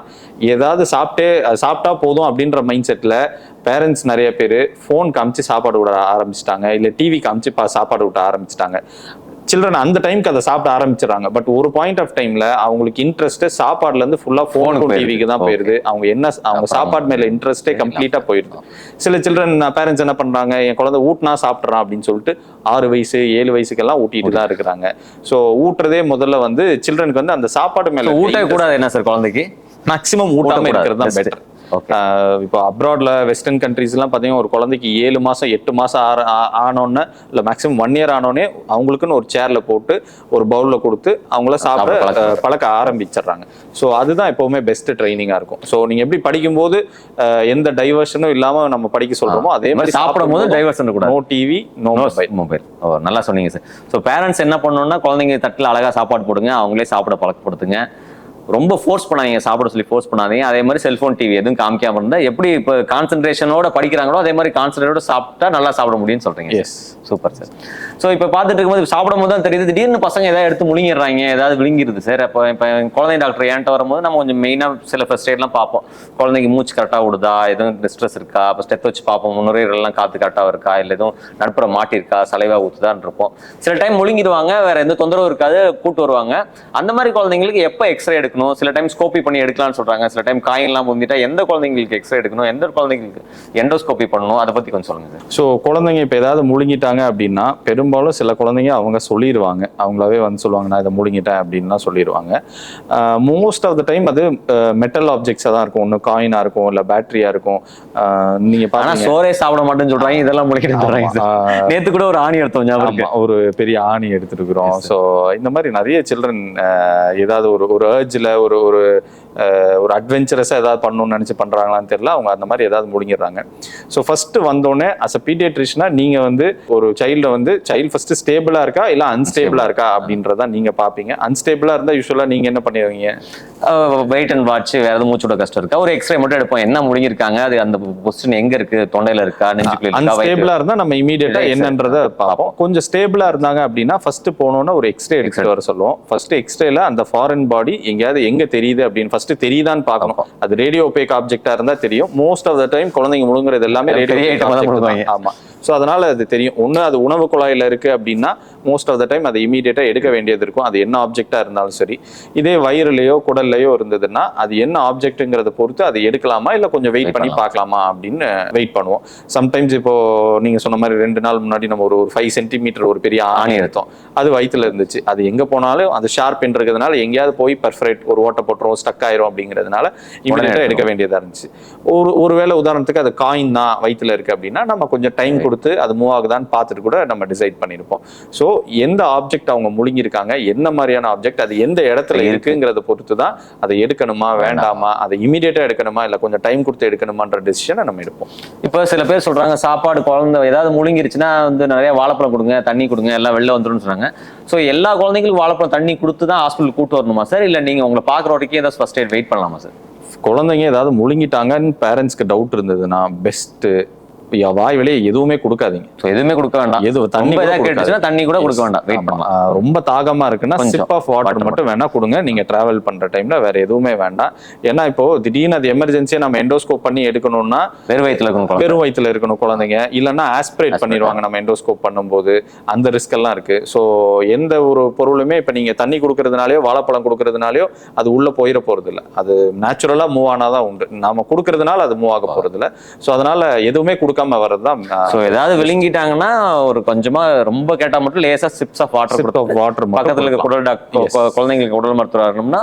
ஏதாவது சாப்பிட்டா போதும் அப்படின்ற மைண்ட் செட்ல பேரண்ட்ஸ் நிறைய பேர் ஃபோன் காமிச்சு சாப்பாடு விட ஆரம்பிச்சிட்டாங்க, இல்ல டிவி காமிச்சு சாப்பாடு விட ஆரம்பிச்சிட்டாங்க. சில்ட்ரன் அந்த டைமுக்கு அதை சாப்பிட ஆரம்பிச்சிடறாங்க. பட் ஒரு பாயிண்ட் ஆஃப் டைம்ல அவங்களுக்கு இன்ட்ரெஸ்ட் சாப்பாடுல இருந்து ஃபுல்லா ஃபோனுக்கும் டிவிக்கு தான் போயிருது. அவங்க சாப்பாடு மேல இன்ட்ரெஸ்டே கம்ப்ளீட்டா போயிருது. சில சில்ட்ரன் பேரண்ட்ஸ் என்ன பண்றாங்க, என் குழந்தை ஊட்டினா சாப்பிட்றான் அப்படின்னு சொல்லிட்டு 6 வயசு 7 வயசுக்கெல்லாம் ஊட்டிட்டு தான் இருக்கிறாங்க. ஸோ ஊட்டுறதே முதல்ல வந்து சில்ட்ரனுக்கு வந்து அந்த சாப்பாடு மேல ஊட்ட கூடாது. என்ன சார், குழந்தைக்கு மேக்ஸிமம் ஊட்டாம இருக்கிறது தான் பெட்டர். இப்போ அப்ராட்ல வெஸ்டர்ன் கண்ட்ரீஸ் எல்லாம் பாத்தீங்கன்னா ஒரு குழந்தைக்கு 7 மாசம் 8 மாசம் ஆனோன்னு இல்ல மேக்ஸிமம் 1 இயர் ஆனோடனே அவங்களுக்குன்னு ஒரு சேர்ல போட்டு ஒரு பவுல்ல கொடுத்து அவங்கள சாப்பிட பழக்க ஆரம்பிச்சிடுறாங்க. ஸோ அதுதான் எப்பவுமே பெஸ்ட் ட்ரைனிங்கா இருக்கும். ஸோ நீங்க எப்படி படிக்கும்போது எந்த டைவர்ஷனும் இல்லாம நம்ம படிக்க சொல்றோமோ அதே மாதிரி சாப்பிடும் போது டைவர்ஷன் கூட, நோ டிவி நோ மொபைல். நல்லா சொன்னீங்க சார். ஸோ பேரண்ட்ஸ் என்ன பண்ணணும்னா குழந்தைங்க தட்டில் அழகா சாப்பாடு போடுங்க, அவங்களே சாப்பிட பழக்கப்படுத்துங்க. ரொம்ப ஃபோர்ஸ் பண்ணாதீங்க, சாப்பிட சொல்லி ஃபோர்ஸ் பண்ணாதீங்க. அதே மாதிரி செல்போன் டிவி எதுவும் காமிக்காம இருந்தா எப்படி இப்போ கான்சென்ட்ரேஷனோட படிக்கிறாங்களோ அதே மாதிரி கான்சென்ட்ரேட்டோட சாப்பிட்டா நல்லா சாப்பிட முடியும்னு சொல்றீங்க. S, super sir. ஸோ இப்போ பார்த்துட்டு இருக்கும்போது சாப்பிடும் போது தான் தெரியுது, திடீர்னு பசங்க ஏதாவது எடுத்து முழுங்கிடுறாங்க, ஏதாவது விழுங்கிருது சார். இப்போ குழந்தை டாக்டர் ஏன்ட்ட வரும்போது நம்ம கொஞ்சம் மெயினாக சில ஃபர்ஸ்ட் எய்ட்லாம் பார்ப்போம். குழந்தைக்கு மூச்சு கரெக்டாக விடுதா, எதுவும் டிஸ்ட்ரெஸ் இருக்கா, இப்போ ஸ்டெப் வச்சு பார்ப்போம், நுரையீரல்லாம் காற்று கரெக்டாக இருக்கா, இல்லை எதுவும் நடுப்புற மாட்டிருக்கா, சலைவா ஊற்றுதான்னு இருப்போம். சில டைம் முழுங்கிடுவாங்க, வேற எந்த தொந்தரவும் இருக்காது, கூட்டு வருவாங்க. அந்த மாதிரி குழந்தைங்களுக்கு எப்போ எக்ஸ்ரே எடுக்கணும்? சில டைம் ஸ்கோபி பண்ணி எடுக்கலாம்னு சொல்றாங்க, சில டைம் காயெல்லாம் வந்துட்டா எந்த குழந்தைங்களுக்கு எக்ஸ்ரே எடுக்கணும், எந்த குழந்தைங்களுக்கு எண்டோஸ்கோபி பண்ணணும், அதை பத்தி கொஞ்சம் சொல்லுங்க சார். ஸோ குழந்தைங்க இப்போ ஏதாவது முழுங்கிட்டாங்க அப்படின்னா பெரும்பாலும் சில குழந்தைங்க அவங்க சொல்லிடுவாங்க, அவங்களாவே வந்து சொல்லுவாங்க நான் இதை முழுங்கிட்டேன் அப்படின்னா சொல்லிடுவாங்க. மோஸ்ட் ஆஃப் த டைம் அது மெட்டல் ஆப்ஜெக்ட்ஸாக தான் இருக்கும், ஒன்று காயினா இருக்கும் இல்லை பேட்டரியா இருக்கும். நீங்க பார்த்தா சோரே சாப்பிட மாட்டேன்னு சொல்றாங்க, இதெல்லாம் முழுங்கிட்டு சொல்றாங்க. நேத்து கூட ஒரு ஆணி எடுத்தோம், ஒரு பெரிய ஆணி எடுத்துருக்குறோம். ஸோ இந்த மாதிரி நிறைய சில்ட்ரன் ஏதாவது ஒரு ஏர்ஜில் ஒரு அட்வென்ச்சரஸாக ஏதாவது பண்ணணும்னு நினச்சி பண்ணுறாங்களான்னு தெரியல, அவங்க அந்த மாதிரி ஏதாவது முழுங்கிடுறாங்க. ஸோ ஃபர்ஸ்ட் வந்தோடனே அஸ் அ பீடியாட்ரிஷனா நீங்கள் வந்து ஒரு சைல்டு ஃபர்ஸ்ட் ஸ்டேபிளாக இருக்கா இல்லை அன்ஸ்டேபிளாக இருக்கா அப்படின்றதான் நீங்கள் பார்ப்பீங்க. அன்ஸ்டேபிளாக இருந்தால் யூஸ்வலாக நீங்கள் என்ன பண்ணுவீங்க? வெயிட் அண்ட் வாட்ச், வேற எதுவும் மூச்சோட கஷ்டம் இருக்கா, ஒரு எக்ஸ்ரே மட்டும் எடுப்போம், என்ன முழுங்கிருக்காங்க, அது அந்த பொசிஷன் எங்க இருக்கு, தொண்டையில இருக்கா, நெஞ்சுக்குள்ள இருக்கா. அன்ஸ்டேபிளா இருந்தா நம்ம இமீடியட்டா என்னன்றதை பார்ப்போம். கொஞ்சம் ஸ்டேபிளா இருந்தாங்க அப்படின்னா ஃபர்ஸ்ட் போனோம்னா ஒரு எக்ஸ்ரே எடுத்துட்டு வர சொல்லுவோம். ஃபர்ஸ்ட் எக்ஸ்ரேல அந்த ஃபாரின் பாடி எங்க தெரியுது அப்படின்னு ஃபர்ஸ்ட் தெரியுதான்னு பார்க்கணும். அது ரேடியோ ஒபேக் ஆப்ஜெக்டா இருந்தா தெரியும். மோஸ்ட் ஆஃப் த டைம் குழந்தைங்க முழுங்குறது எல்லாமே ரேடியோ. ஆமா, ஸோ அதனால அது தெரியும். ஒன்று அது உணவு குழாயில் இருக்கு அப்படின்னா மோஸ்ட் ஆஃப் த டைம் அதை இமீடியட்டா எடுக்க வேண்டியது இருக்கும், அது என்ன ஆப்ஜெக்டா இருந்தாலும் சரி. இதே வயிறுலையோ குடல்லையோ இருந்ததுன்னா அது என்ன ஆப்ஜெக்ட்ங்கிறத பொறுத்து அதை எடுக்கலாமா இல்லை கொஞ்சம் வெயிட் பண்ணி பார்க்கலாமா அப்படின்னு வெயிட் பண்ணுவோம். சம்டைம்ஸ் இப்போ நீங்க சொன்ன மாதிரி 2 நாள் முன்னாடி நம்ம ஒரு 5 சென்டிமீட்டர் ஒரு பெரிய ஆணி எடுத்தோம், அது வயிற்றுல இருந்துச்சு. அது எங்க போனாலும் அது ஷார்ப் இருக்கிறதுனால எங்கேயாவது போய் பர்ஃபரேட் ஒரு ஓட்ட போட்டுரும், ஸ்டக் ஆயிரும் அப்படிங்கிறதுனால இமீடியட்டா எடுக்க வேண்டியதா இருந்துச்சு. ஒருவேளை உதாரணத்துக்கு அது காயின் தான் வயிற்றுல இருக்கு அப்படின்னா நம்ம கொஞ்சம் டைம் கொடுத்து அது மூவ் ஆகுதான்னு பார்த்துட்டு கூட நம்ம டிசைட் பண்ணிருப்போம். ஸோ எந்த ஆப்ஜெக்ட் அவங்க முழுங்கிருக்காங்க, என்ன மாதிரியான ஆப்ஜெக்ட், அது எந்த இடத்துல இருக்குங்கிறத பொறுத்து தான் அதை எடுக்கணுமா வேண்டாமா, அதை இமீடியட்டா எடுக்கணுமா இல்லை கொஞ்சம் டைம் கொடுத்து எடுக்கணுமான்ற டெசிஷனை நம்ம எடுப்போம். இப்போ சில பேர் சொல்றாங்க சாப்பாடு குழந்தை ஏதாவது முழுங்கிருச்சுன்னா வந்து நிறைய வாழைப்பழம் கொடுங்க, தண்ணி கொடுங்க, எல்லாம் வெளில வந்துடும் சொல்றாங்க. ஸோ எல்லா குழந்தைங்களுக்கும் வாழைப்பழம் தண்ணி கொடுத்து தான் ஹாஸ்பிட்டல் கூட்டு வரணுமா சார், இல்லை நீங்க உங்களை பார்க்குற வரைக்கும் ஏதாவது ஃபர்ஸ்ட் எய்ட் வெயிட் பண்ணலாமா சார்? குழந்தைங்க ஏதாவது முழுங்கிட்டாங்கன்னு பேரண்ட்ஸ்க்கு டவுட் இருந்ததுன்னா பெஸ்ட் வாய் வெளியே எதுவுமே கொடுக்காதீங்க. எதுவுமே கொடுக்க வேண்டாம், தண்ணி கூட கொடுக்க வேண்டாம், வெயிட் பண்ணலாம். ரொம்ப தாகமா இருக்குன்னா சிப் ஆஃப் வாட்டர் மட்டும் வேணா கொடுங்க நீங்க டிராவல் பண்ற டைம்ல, வேற எதுவுமே வேண்டாம். ஏன்னா இப்போ திடீர்னு அது எமர்ஜென்சியா நம்ம எண்டோஸ்கோப் பண்ணி எடுக்கணும்னா வெறும் வயிற்றுல இருக்கணும் குழந்தைங்க, இல்லைன்னா ஆஸ்பிரேட் பண்ணிடுவாங்க நம்ம எண்டோஸ்கோப் பண்ணும்போது, அந்த ரிஸ்க் எல்லாம் இருக்கு. ஸோ எந்த ஒரு பொருளுமே இப்ப நீங்க தண்ணி கொடுக்கறதுனாலயோ வாழைப்பழம் கொடுக்கறதுனாலயோ அது உள்ள போயிட போறது இல்லை, அது நேச்சுரலா மூவ் ஆனாதான் உண்டு. நாம கொடுக்கறதுனால அது மூவ் ஆக போறது இல்லை. ஸோ அதனால எதுவுமே கொடுக்காம வரதுதான். ஏதாவது விழுங்கிட்டாங்கன்னா ஒரு கொஞ்சமா ரொம்ப கேட்டா மட்டும் லேசா சிப்ஸ் ஆஃப் வாட்டர் பக்கத்துல இருக்க குழந்தைங்களுக்கு உடல் மருத்துவர் வரணும்னா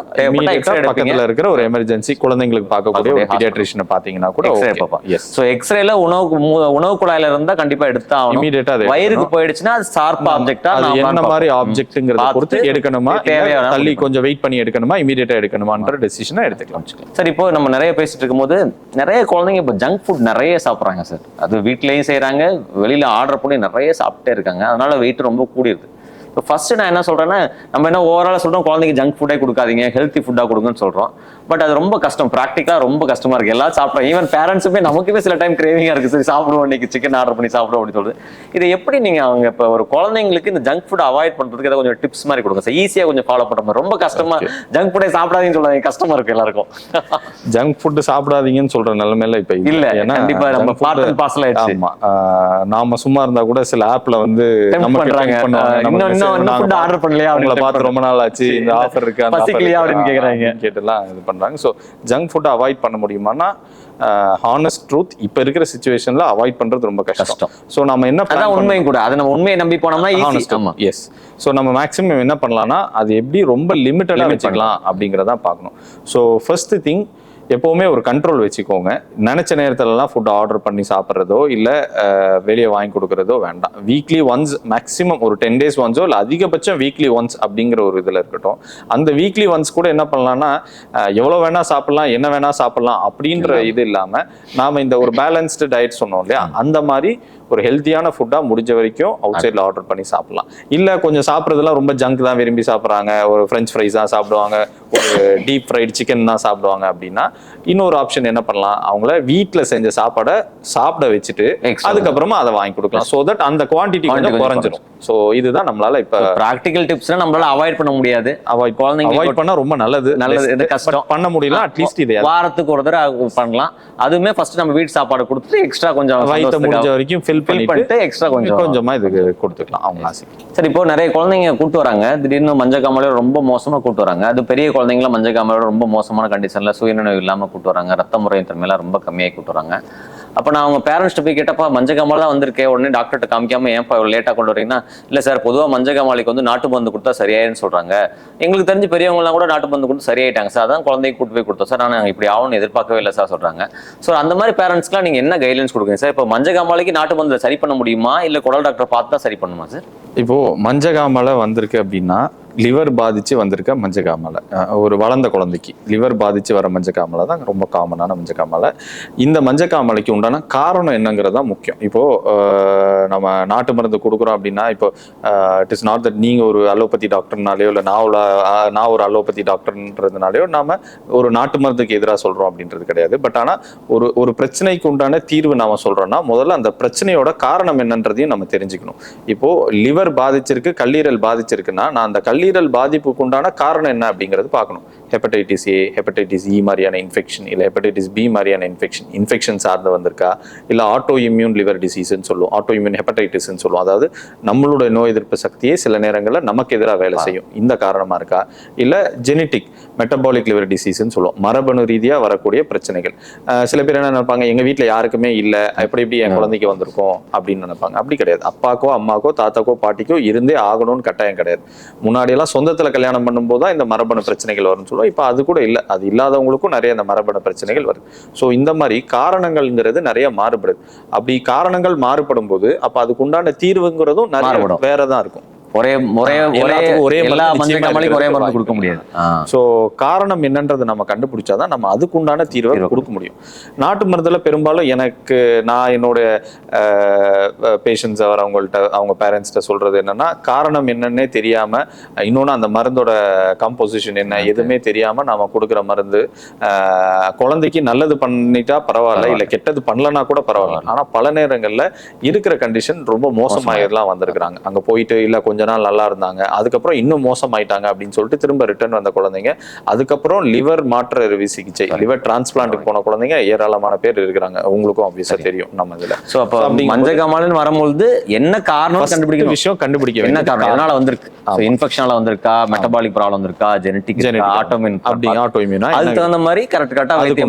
பக்கத்துல இருக்கிற ஒரு எமர்ஜென்சி குழந்தைங்களுக்கு பார்க்கக்கூடிய ஒரு பீடியாட்ரிஷியனை பாத்தீங்கன்னா கூட எக்ஸ்ரேல உணவு குழாயில இருந்தா கண்டிப்பா எடுத்தா இமீடியட்டா வயிறுக்கு போயிடுச்சுன்னா அது ஷார்ப் ஆப்ஜெக்டா அது என்ன மாதிரி ஆப்ஜெக்ட்ங்கறத பொறுத்து எடுக்கணுமா, தள்ளி கொஞ்சம் வெயிட் பண்ணி எடுக்கணுமா, இமீடியட்டா எடுக்கணுமான்ற டெசிஷனை எடுத்துக்கலாம். சார் இப்போ நம்ம நிறைய பேசிட்டு இருக்கும்போது நிறைய குழந்தைங்க இப்போ ஜங்க் ஃபுட் நிறைய சாப்பிடுறாங்க சார். அது வீட்லயும் செய்யறாங்க, வெளியில ஆர்டர் பண்ணி நிறைய சாப்பிட்டே இருக்காங்க, அதனால வெயிட் ரொம்ப கூடிடுது. இப்போ ஃபர்ஸ்ட் நான் என்ன சொல்றேன்னா, நம்ம என்ன ஓவரால் சொல்றோம் குழந்தைக்கு ஜங்க் ஃபுட்டே கொடுக்காதீங்க, ஹெல்த்தி ஃபுட்டா கொடுங்கன்னு சொல்றோம். பட் அது ரொம்ப கஷ்டம், ப்ராக்டிக்கலா ரொம்ப கஷ்டமா இருக்கு. எல்லாம் சாப்பிட்றோம், ஈவன் பேரண்ட்ஸுமே நமக்குமே சில டைம் கிரேவிங்கா இருக்கு, சரி சாப்பிடுவோம் இன்னைக்கு சிக்கன் ஆர்டர் பண்ணி சாப்பிடுவோம் அப்படின்னு சொல்லுது. இதை எப்படி நீங்க அவங்க இப்போ ஒரு குழந்தைங்களுக்கு இந்த ஜங்க் ஃபுட் அவாய்ட் பண்றதுக்கு ஏதாவது கொஞ்சம் டிப்ஸ் மாதிரி கொடுங்க சார், ஈஸியா கொஞ்சம் ஃபாலோ பண்ற மாதிரி. ரொம்ப கஷ்டமா ஜங்க் ஃபுட்டே சாப்பிடாதீங்கன்னு சொல்றாங்க, கஷ்டமா இருக்கு எல்லாருக்கும். ஜங்க் ஃபுட் சாப்பிடாதீங்கன்னு சொல்ற நிலைமையில இப்ப இல்ல, கண்டிப்பா நம்ம பார்சல் பார்சல் ஆயிடுச்சு. நாம சும்மா இருந்தா கூட சில ஆப்ல வந்து நம்ம பண்றாங்க, இன்னும் ஆர்டர் பண்ணலையா, அவங்கள பார்த்து ரொம்ப நாள் ஆச்சு, இந்த ஆஃபர் இருக்கு அப்படின்னு கேக்குறாங்க, கேட்டுலாம் இது பண்றாங்க. ஸோ ஜங்க் ஃபுட் அவாய்ட் பண்ண முடியுமானா ஹானஸ்ட் ட்ரூத் இப்ப இருக்கிற சிச்சுவேஷன்ல அவாய்ட் பண்றது ரொம்ப கஷ்டம். ஸோ நம்ம என்ன உண்மையும் கூட, அதை நம்ம உண்மையை நம்பி போனோம்னா எஸ். ஸோ நம்ம மேக்ஸிமம் என்ன பண்ணலாம்னா அது எப்படி ரொம்ப லிமிட்டடா வச்சுக்கலாம் அப்படிங்கிறதான் பார்க்கணும். ஸோ ஃபர்ஸ்ட் திங், எப்பவுமே ஒரு கண்ட்ரோல் வச்சுக்கோங்க. நினைச்ச நேரத்துலலாம் ஃபுட் ஆர்டர் பண்ணி சாப்பிட்றதோ இல்லை வெளியே வாங்கி கொடுக்கறதோ வேண்டாம். வீக்லி ஒன்ஸ், மேக்ஸிமம் ஒரு 10 days ஒன்ஸோ இல்லை அதிகபட்சம் வீக்லி ஒன்ஸ் அப்படிங்கிற ஒரு இதில் இருக்கட்டும். அந்த வீக்லி ஒன்ஸ் கூட என்ன பண்ணலாம்னா எவ்வளோ வேணா சாப்பிடலாம், என்ன வேணா சாப்பிடலாம் அப்படின்ற இது இல்லாமல் நாம இந்த ஒரு பேலன்ஸ்டு டயட் சொன்னோம் இல்லையா, அந்த மாதிரி ஒரு ஹெல்த்தியான ஃபுட்டா முடிஞ்ச வரைக்கும் அவுட் சைட்ல ஆர்டர் பண்ணி சாப்பிடலாம். இல்ல கொஞ்சம் சாப்பிட்றதுலாம் ரொம்ப ஜங்க் தான் விரும்பி சாப்பிட்றாங்க, ஒரு ஃப்ரெஞ்ச் ஃப்ரைஸ் தான் சாப்பிடுவாங்க, ஒரு டீப் ஃப்ரைட் சிக்கன் தான் சாப்பிடுவாங்க அப்படின்னா இன்னொரு ஆப்ஷன் என்ன பண்ணலாம், அவங்கள வீட்டில் செஞ்ச சாப்பாடை சாப்பிட வச்சுட்டு அதுக்கப்புறமா அதை வாங்கி கொடுக்கலாம். ஸோ தட் அந்த குவான்டிட்டி கொஞ்சம் குறைஞ்சிடும். ஸோ இதுதான் நம்மளால இப்ப ப்ராக்டிகல் டிப்ஸ்னா நம்மளால அவாய்ட் பண்ண முடியாது. குழந்தைங்க அவாய்ட் பண்ணா ரொம்ப நல்லது. இது கஷ்டம் பண்ண முடியல, அட்லீஸ்ட் இதை வாரத்துக்கு ஒரு தடவை பண்ணலாம். அதுவுமே ஃபர்ஸ்ட் நம்ம வீட்டு சாப்பாடு கொடுத்துட்டு எக்ஸ்ட்ரா கொஞ்சம் வயிற்று முடிஞ்ச வரைக்கும் ஃபில் பண்ணிட்டு எக்ஸ்ட்ரா கொஞ்சமா இதுக்கு கொடுத்துக்கலாம் அவங்க ஆசைக்கு. சரி, இப்போ நிறைய குழந்தைங்க கூட்டு வராங்க, திடீர்னு மஞ்சக்காமலையோட ரொம்ப மோசமா கூட்டு வராங்க. அது பெரிய குழந்தைங்கள மஞ்சக்காமலையோட ரொம்ப மோசமான கண்டிஷன்ல சுயநினைவு இல்லாம கூட்டு வராங்க, ரத்த முறையின் தன்மையில ரொம்ப கம்மியாகி கூட்டு வராங்க. அப்ப நான் அவங்க பேரண்ட்ஸ்ட்டு போய் கேட்டப்பா மஞ்சக்காமலை தான் வந்திருக்கேன், உடனே டாக்டர்கிட்ட காமிக்காம ஏன்ப்பா இவ்வளவு லேட்டா கொண்டு வரீங்கன்னா, இல்ல சார் பொதுவா மஞ்சக்காமலைக்கு வந்து நாட்டு மருந்து கொடுத்தா சரியாயின்னு சொல்றாங்க. எங்களுக்கு தெரிஞ்சு பெரியவங்க எல்லாம் கூட நாட்டு மருந்து கொடுத்து சரியாயிட்டாங்க சார், அதான் குழந்தைக்கு கூட்டு போய் கொடுத்தோம் சார், நான் இப்படி ஆகும்னு எதிர்பார்க்கவே இல்லை சார் சொல்றாங்க. ஸோ அந்த மாதிரி பேரண்ட்ஸ்க்குலாம் நீங்க என்ன கைட்லைன்ஸ் கொடுக்குறீங்க சார்? இப்போ மஞ்சக்காமலைக்கு நாட்டு மருந்து சரி பண்ண முடியுமா, இல்ல குடல் டாக்டர் பார்த்து தான் சரி பண்ணுமா சார்? இப்போ மஞ்சக்காமலை வந்திருக்கு அப்படின்னா லிவர் பாதிச்சு வந்திருக்க மஞ்சக்காமலை, ஒரு வளர்ந்த குழந்தைக்கு லிவர் பாதிச்சு வர மஞ்சக்காமலை தான் ரொம்ப காமனான மஞ்சக்காமலை. இந்த மஞ்சக்காமலைக்கு உண்டான காரணம் என்னங்கிறது தான் முக்கியம். இப்போ நம்ம நாட்டு மருந்து கொடுக்குறோம் அப்படின்னா, இப்போ இட் இஸ் நாட் தட் நீங்க ஒரு அலோபதி டாக்டர்னாலேயோ இல்லை நான் ஒரு அலோபதி டாக்டர்ன்றதுனாலேயோ நாம ஒரு நாட்டு மருந்துக்கு எதிராக சொல்றோம் அப்படின்றது கிடையாது. பட் ஆனா ஒரு பிரச்சனைக்கு உண்டான தீர்வு நாம சொல்றோம்னா முதல்ல அந்த பிரச்சனையோட காரணம் என்னன்றதையும் நம்ம தெரிஞ்சுக்கணும். இப்போ லிவர் பாதிச்சிருக்கு, கல்லீரல் பாதிச்சிருக்குன்னா நான் அந்த கல்லீரல் பாதிப்புக்கு உண்டான காரணம் என்ன அப்படிங்கிறது பார்க்கணும். ஹெப்படைட்டிஸ் ஏ, ஹெப்படைட்டிஸ் இ மாதிரியான இன்ஃபெக்ஷன், இல்லை ஹெப்படைட்டிஸ் பி மாதிரியான இன்ஃபெக்ஷன் சார்ந்து வந்திருக்கா, இல்லை ஆட்டோ இம்யூன் லிவர் டிசீஸ்ன்னு சொல்லுவோம், ஆட்டோ இம்யூன் ஹெப்படைட்டிஸ்ன்னு சொல்லுவோம். அதாவது நம்மளோட நோய் எதிர்ப்பு சக்தியே சில நேரங்களில் நமக்கு எதிராக வேலை செய்யும், இந்த காரணமா இருக்கா, இல்லை ஜெனட்டிக் மெட்டபாலிக் லிவர் டிசீஸ்ன்னு சொல்லுவோம், மரபணு ரீதியாக வரக்கூடிய பிரச்சனைகள். சில பேர் என்ன நினைப்பாங்க, எங்க வீட்டில் யாருக்குமே இல்லை, எப்படி என் குழந்தைக்கு வந்திருக்கும் அப்படின்னு நினைப்பாங்க. அப்படி கிடையாது. அப்பாக்கோ அம்மாக்கோ தாத்தாக்கோ பாட்டிக்கோ இருந்தே ஆகணும்னு கட்டாயம் கிடையாது. முன்னாடி எல்லாம் சொந்தத்துல கல்யாணம் பண்ணும்போது தான் இந்த மரபணு பிரச்சனைகள் வரும்னு சொல்லுவோம். இப்ப அது கூட இல்லை, அது இல்லாதவங்களுக்கும் நிறைய இந்த மரபணு பிரச்சனைகள் வருது. ஸோ இந்த மாதிரி காரணங்கள்ங்கிறது நிறைய மாறுபடுது. அப்படி காரணங்கள் மாறுபடும் போது அப்ப அதுக்கு உண்டான தீர்வுங்கிறதும் நிறைய வேறதான் இருக்கும். ஒரே எல்லா மஞ்சக்காமலைக்கும் ஒரே மருந்து கொடுக்க முடியாது. ஸோ காரணம் என்னன்றது நம்ம கண்டுபிடிச்சாதான் நம்ம அதுக்குண்டான தீர்வை கொடுக்க முடியும். நாட்டு மருந்துல பெரும்பாலும் நான் என்னோட பேஷண்ட்ஸ் அவங்கள்ட்ட அவங்க பேரண்ட்ஸ்கிட்ட சொல்றது என்னன்னா, காரணம் என்னன்னே தெரியாம, இன்னொன்னு அந்த மருந்தோட கம்போசிஷன் என்ன எதுவுமே தெரியாம நாம கொடுக்குற மருந்து குழந்தைக்கு நல்லது பண்ணிட்டா பரவாயில்ல, இல்ல கெட்டது பண்ணலன்னா கூட பரவாயில்ல. ஆனா பல நேரங்கள்ல இருக்கிற கண்டிஷன் ரொம்ப மோசமாயிரலாம் வந்திருக்கிறாங்க. அங்க போயிட்டு இல்ல கொஞ்ச நாள் நல்லா இருந்தாங்க, அதுக்கப்புறம் இன்னும் மோசமாயிட்டாங்க அப்படின்னு சொல்லிட்டு திரும்ப ரிட்டர்ன் வந்த குழந்தைங்க, அதுக்கப்புறம் லிவர் மாற்று அறுவை சிகிச்சை, லிவர் டிரான்ஸ்பிளான்ட்டுக்கு போன குழந்தைங்க ஏராளமான பேர் இருக்கிறாங்க. உங்களுக்கும் ஆப்வியஸா தெரியும் நம்ம இதுல. சோ அப்ப மஞ்சக்காமலைன்னு வரும்போது என்ன காரணம் கண்டுபிடிக்க விஷயம் கண்டுபிடிக்க என்ன காரணம், அதனால வந்திருக்கு, இன்ஃபெக்ஷனால வந்திருக்கா, மெட்டபாலிக் ப்ராப்ளம் வந்திருக்கா, ஜெனட்டிக் ஆட்டோமின் அதுக்கு தகுந்த மாதிரி கரெக்டா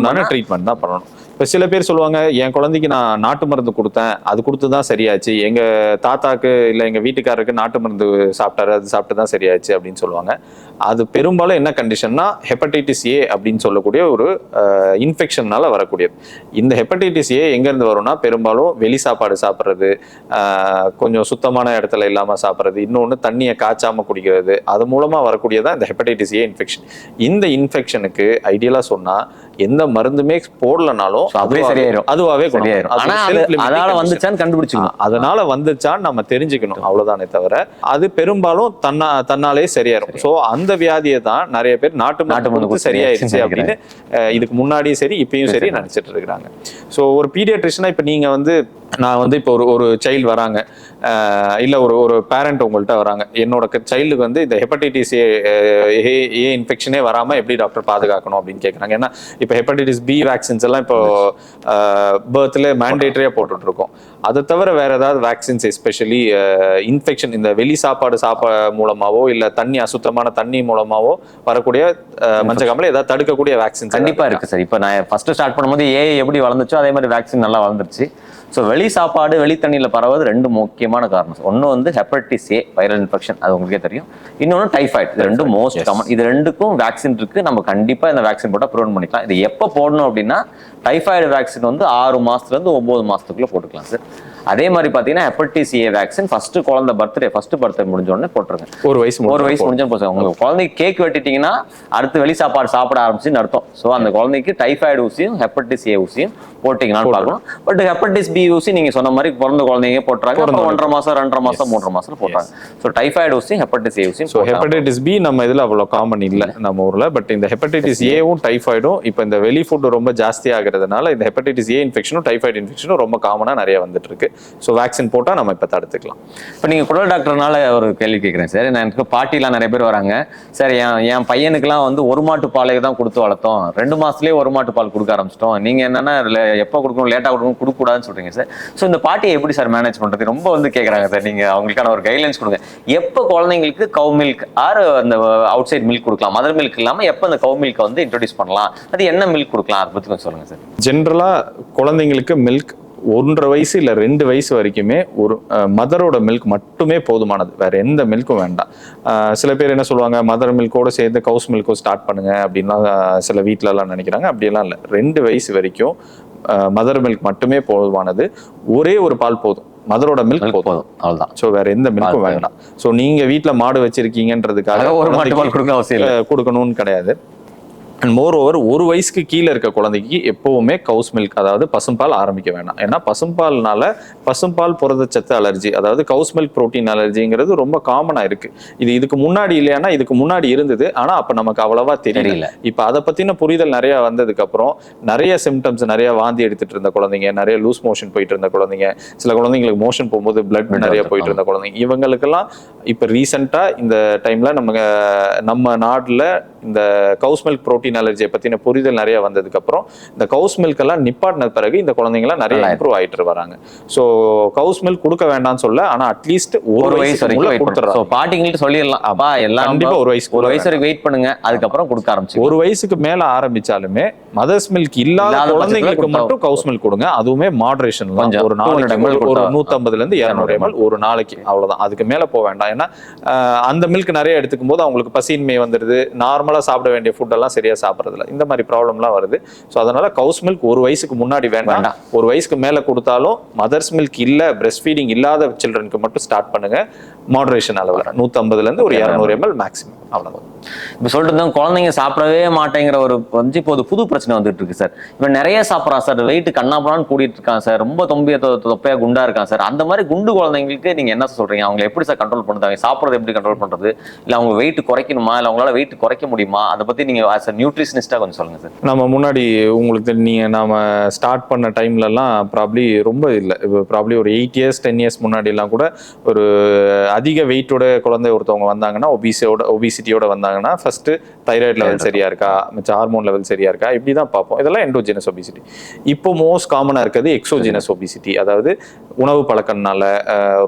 ட்ரீட்மெண்ட் தான் பண்ணணும். இப்போ சில பேர் சொல்லுவாங்க, என் குழந்தைக்கு நான் நாட்டு மருந்து கொடுத்தேன், அது கொடுத்து தான் சரியாச்சு, எங்க தாத்தாக்கு இல்லை எங்க வீட்டுக்காரருக்கு நாட்டு மருந்து சாப்பிட்டாரு, அது சாப்பிட்டு தான் சரியாச்சு அப்படின்னு சொல்லுவாங்க. அது பெரும்பாலும் என்ன கண்டிஷன்னா ஹெப்படைட்டிஸ் ஏ அப்படின்னு சொல்லக்கூடிய ஒரு இன்ஃபெக்ஷன்னால வரக்கூடியது. இந்த ஹெப்படைட்டிஸ் ஏ எங்கேருந்து வரும்னா பெரும்பாலும் வெளி சாப்பாடு சாப்பிட்றது, கொஞ்சம் சுத்தமான இடத்துல இல்லாமல் சாப்பிட்றது, இன்னொன்று தண்ணியை காய்ச்சாமல் குடிக்கிறது, அது மூலமாக வரக்கூடியதான் இந்த ஹெப்படைட்டிஸ் ஏ இன்ஃபெக்ஷன். இந்த இன்ஃபெக்ஷனுக்கு ஐடியலாக சொன்னால் எந்த மருந்துமே போடலனாலும் அதுவாகவே அதனால வந்துச்சான்னு நம்ம தெரிஞ்சுக்கணும், அவ்வளவுதானே தவிர அது பெரும்பாலும் தன்னாலே சரியாயிரும். சோ அந்த வியாதியை தான் நிறைய பேர் நாட்டு மருந்து சரியாயிருச்சு அப்படின்னு இதுக்கு முன்னாடியும் சரி இப்பயும் சரி நினைச்சிட்டு இருக்கிறாங்க. சோ ஒரு பீடியாட்ரிஷனா இப்ப நீங்க நான் இப்போ ஒரு சைல்டு வராங்க, இல்ல ஒரு பேரண்ட் உங்கள்கிட்ட வராங்க, என்னோட சைல்டுக்கு இந்த ஹெப்படைட்டிஸ் ஏ இன்ஃபெக்ஷனே வராம எப்படி டாக்டர் பாதுகாக்கணும் அப்படின்னு கேட்குறாங்க. ஏன்னா இப்போ ஹெப்படைட்டிஸ் பி வேக்சின்ஸ் எல்லாம் இப்போ பர்த்ல மேண்டேட்டரியா போட்டுட்டு இருக்கோம். அதை தவிர வேற ஏதாவது வேக்சின்ஸ் எஸ்பெஷலி இன்ஃபெக்ஷன் இந்த வெளி சாப்பாடு மூலமாவோ இல்ல அசுத்தமான தண்ணி மூலமாவோ வரக்கூடிய மஞ்சக்காமலை ஏதாவது தடுக்கக்கூடிய வேக்சின் கண்டிப்பா இருக்கு சார். இப்போ நான் ஃபர்ஸ்ட் ஸ்டார்ட் பண்ணும்போது எப்படி வளர்ந்துச்சோ அதே மாதிரி வேக்சின் நல்லா வளர்ந்துருச்சு. ஸோ வெளி சாப்பாடு வெளி தண்ணியில் பரவது ரெண்டு முக்கியமான முக்கியமான காரணம். ஒன்று வந்து ஹெப்படைட்டிஸ் ஏ வைரல் இன்ஃபெக்ஷன், அது உங்களுக்கே தெரியும். இன்னொன்று டைஃபாய்டு. இது ரெண்டும் மோஸ்ட் காமன். இது ரெண்டுக்கும் வேக்சின் இருக்கு. நம்ம கண்டிப்பா இந்த வேக்சின் போட்டால் ப்ரிவென்ட் பண்ணிக்கலாம். இது எப்போ போடணும் அப்படின்னா, டைஃபாய்டு வேக்சின் வந்து 6 மாசத்துலேருந்து 9 மாசத்துக்குள்ள போட்டுக்கலாம் சார். அதே மாதிரி பார்த்தீங்கன்னா ஹெப்படைட்டிஸ் ஏ வேக்சின் ஃபர்ஸ்ட் குழந்தை ஃபர்ஸ்ட் பர்த்டே முடிஞ்ச உடனே போட்டுருங்க. ஒரு வயசு முடிஞ்சு போச்சு. உங்களுக்கு குழந்தைக்கு கேக் வெட்டிட்டீங்கன்னா அடுத்து வெளி சாப்பாடு சாப்பிட ஆரம்பிச்சுன்னு அர்த்தம். ஸோ அந்த குழந்தைக்கு டைஃபாய்டு ஊசியும் ஹெப்படைட்டிஸ் ஏ ஊசியும் போட்டிங்கன்னு பார்க்கலாம். பட் ஹெப்படைட்டிஸ் பி ஊசி நீங்க சொன்ன மாதிரி பிறந்த குழந்தைங்க போட்டுறாங்க. 1.5 மாசம் 2.5 மாசம் 3 மாசம் போடுறாங்க. ஸோ டைஃபாய்டு ஊசி ஹெப்படைட்டிஸ் ஏ ஊசி. ஸோ ஹெப்படைட்டிஸ் பி நம்ம இதுல அவ்வளோ காமன் இல்லை நம்ம ஊர்ல. பட் இந்த ஹெப்படைட்டிஸ் ஏவும் டைஃபாய்டும் இப்போ இந்த வெளி ஃபுட் ரொம்ப ஜாஸ்தி ஆகிறதுனால இந்த ஹெப்படைட்டிஸ் ஏ இன்ஃபெக்ஷனும் டைஃபாய்டு இன்ஃபெக்ஷனும் ரொம்ப காமனா நிறைய வந்துட்டு இருக்கு. ஸோ வேக்சின் போட்டால் நம்ம இப்போ தடுத்துக்கலாம். இப்போ நீங்கள் குடல் டாக்டர்னால ஒரு கேள்வி கேட்குறேன் சார். எனக்கு பாட்டிலாம் நிறைய பேர் வராங்க. சார் என் பையனுக்குலாம் வந்து 1 மாட்டு பாலை தான் கொடுத்து வளர்த்தோம், 2 மாசத்துலேயே 1 மாட்டு பால் கொடுக்க ஆரம்பிச்சிட்டோம். நீங்கள் என்னன்னா எப்போ கொடுக்கணும், லேட்டாக கொடுக்கணும், கொடுக்கக்கூடாதுன்னு சொல்றீங்க சார். ஸோ இந்த பாட்டியை எப்படி சார் மேனேஜ் பண்ணுறது ரொம்ப வந்து கேட்குறாங்க சார். நீங்கள் அவங்களுக்கான ஒரு கைட்லைன்ஸ் கொடுங்க. எப்போ குழந்தைங்களுக்கு கவ் மில்க் ஆர் அந்த அவுட் சைட் மில்க் கொடுக்கலாம், மதர் மில்க் இல்லாமல் எப்போ அந்த கவ் மில்கை வந்து இன்ட்ரோடியூஸ் பண்ணலாம், அது என்ன மில்க் கொடுக்கலாம், அதை பற்றி கொஞ்சம் சொல்லுங்கள் சார். ஜென்ரலாக குழந்தைங்களுக்கு மில்க் 1.5 வயசு இல்லை 2 வயசு வரைக்குமே ஒரு மதரோட மில்க் மட்டுமே போதுமானது, வேற எந்த மில்க்கும் வேண்டாம். சில பேர் என்ன சொல்லுவாங்க, மதர் மில்கோட சேர்ந்து கவுஸ் மில்கோ ஸ்டார்ட் பண்ணுங்க அப்படின்லாம் சில வீட்டிலலாம் நினைக்கிறாங்க. அப்படியெல்லாம் இல்லை. 2 வயசு வரைக்கும் மதர் மில்க் மட்டுமே போதுமானது. ஒரே ஒரு பால் போதும், மதரோட மில்க் போதும், அவ்வளவுதான். ஸோ வேற எந்த மில்க்கும் வேண்டாம். ஸோ நீங்க வீட்டுல மாடு வச்சிருக்கீங்கன்றதுக்காக ஒரு மாட்டு பால் கொடுக்கணும்னு கிடையாது. அண்ட் மோர் ஓவர் 1 வயசுக்கு கீழே இருக்க குழந்தைக்கு எப்பவுமே கவுஸ் மில்க் அதாவது பசும்பால் ஆரம்பிக்க வேண்டாம். ஏன்னா பசும்பால் புரதச்சத்து அலர்ஜி, அதாவது கவுஸ் மில்க் புரோட்டீன் அலர்ஜிங்கிறது ரொம்ப காமனா இருக்கு. இதுக்கு முன்னாடி இல்லையானா இதுக்கு முன்னாடி இருந்தது, ஆனா அப்ப நமக்கு அவ்வளவா தெரியல. இப்ப அதை பத்தின புரிதல் நிறைய வந்ததுக்கு அப்புறம் நிறைய சிம்டம்ஸ், நிறைய வாந்தி எடுத்துட்டு இருந்த குழந்தைங்க, நிறைய லூஸ் மோஷன் போயிட்டு இருந்த குழந்தைங்க, சில குழந்தைங்களுக்கு மோஷன் போகும்போது பிளட் நிறைய போயிட்டு இருந்த குழந்தைங்க, இவங்களுக்கெல்லாம் இப்ப ரீசெண்டா இந்த டைம்ல நம்ம நாட்டுல இந்த கவுஸ் மில்க் புரோட்டீன் அலர்ஜியை பத்தின புரிதல் நிறைய வந்ததுக்கு அப்புறம் இந்த கவுஸ் மில்க் எல்லாம் நிப்பாட்டின பிறகு இந்த குழந்தைங்கலாம் நிறைய இம்ப்ரூவ் ஆயிட்டு வராங்க. சோ கவுஸ் மில்க் கொடுக்க வேண்டாம்னு சொல்ல, ஆனா அட்லீஸ்ட் 1 வயசு வரைக்கும் கொடுத்துறாங்க. பாட்டிங்களுக்கு சொல்லிடலாம், அப்பா எல்லாம் கண்டிப்பா 1 வயசு வரைக்கும் வெயிட் பண்ணுங்க, அதுக்கப்புறம் கொடுக்க ஆரம்பிச்சு. 1 வயசுக்கு மேல ஆரம்பிச்சாலுமே மதர்ஸ் மில்க் இல்லாத குழந்தைங்களுக்கு மட்டும் கவுஸ் மில்க் கொடுங்க. அதுவுமே மாடரேஷன், ஒரு நாளைக்கு ஒரு 150 இருந்து 200 ml ஒரு நாளைக்கு, அவ்வளவுதான். அதுக்கு மேல போக வேண்டாம். ஏன்னா அந்த மில்க் நிறைய எடுத்துக்கும் போது அவங்களுக்கு பசியின்மை வந்துருது, நார்மலா சாப்பிட வேண்டிய ஃபுட் எல்லாம் சரியா சாப்பிட்றதில்ல, இந்த மாதிரி ப்ராப்ளம்லாம் வருது. ஸோ அதனால கவுஸ் மில்க் 1 வயசுக்கு முன்னாடி வேண்டாம். 1 வயசுக்கு மேல கொடுத்தாலும் மதர்ஸ் மில்க் இல்ல, பிரஸ்ட் ஃபீடிங் இல்லாத சில்ட்ரனுக்கு மட்டும் ஸ்டார்ட் பண்ணுங்க. மாடரேஷன் அளவில் 150 இருந்து ஒரு 200 ml மேக்ஸிமம், அவ்வளவுதான். இப்போ சொல்லிட்டு தான் குழந்தைங்க சாப்பிடவே மாட்டேங்கிற ஒரு வந்து இப்போ புது பிரச்சனை வந்துட்டு இருக்கு சார். இப்போ நிறைய சாப்பிட்றான் சார், வெயிட் கண்ணாப்படான்னு கூடிட்டு இருக்கான் சார், ரொம்ப தொப்பையா குண்டா இருக்கான் சார். அந்த மாதிரி குண்டு குழந்தைங்களுக்கு நீங்க என்ன சொல்றீங்க, அவங்க எப்படி சார் கண்ட்ரோல் பண்ணுறாங்க, சாப்பிட்றது எப்படி கண்ட்ரோல் பண்றது, இல்லை அவங்க வெயிட் குறைக்கணுமா, இல்லை அவங்களால வெயிட் குறைக்க முடியுமா, அதை பத்தி நீங்க ஆஸ் அ நியூட்ரிஷனிஸ்டா கொஞ்சம் சொல்லுங்க சார். நம்ம முன்னாடி உங்களுக்கு நாம ஸ்டார்ட் பண்ண டைம்லலாம் ப்ராப்ளி ரொம்ப இல்லை, ப்ராப்ளி ஒரு 8 years 10 years முன்னாடி எல்லாம் கூட ஒரு அதிக வெயிட்டோட குழந்தை ஒருத்தவங்க வந்தாங்கன்னா, ஒபிசிட்டியோட வந்தாங்கன்னா ஃபர்ஸ்ட் தைராய்டு லெவல் சரியா இருக்கா, மிச்சம் ஹார்மோன் லெவல் சரியா இருக்கா, இப்படிதான் பார்ப்போம். இதெல்லாம் எண்டோஜினஸ் ஒபிசிட்டி. இப்போ மோஸ்ட் காமனா இருக்கிறது எக்ஸோஜினஸ் ஒபிசிட்டி, அதாவது உணவு பழக்கம்னால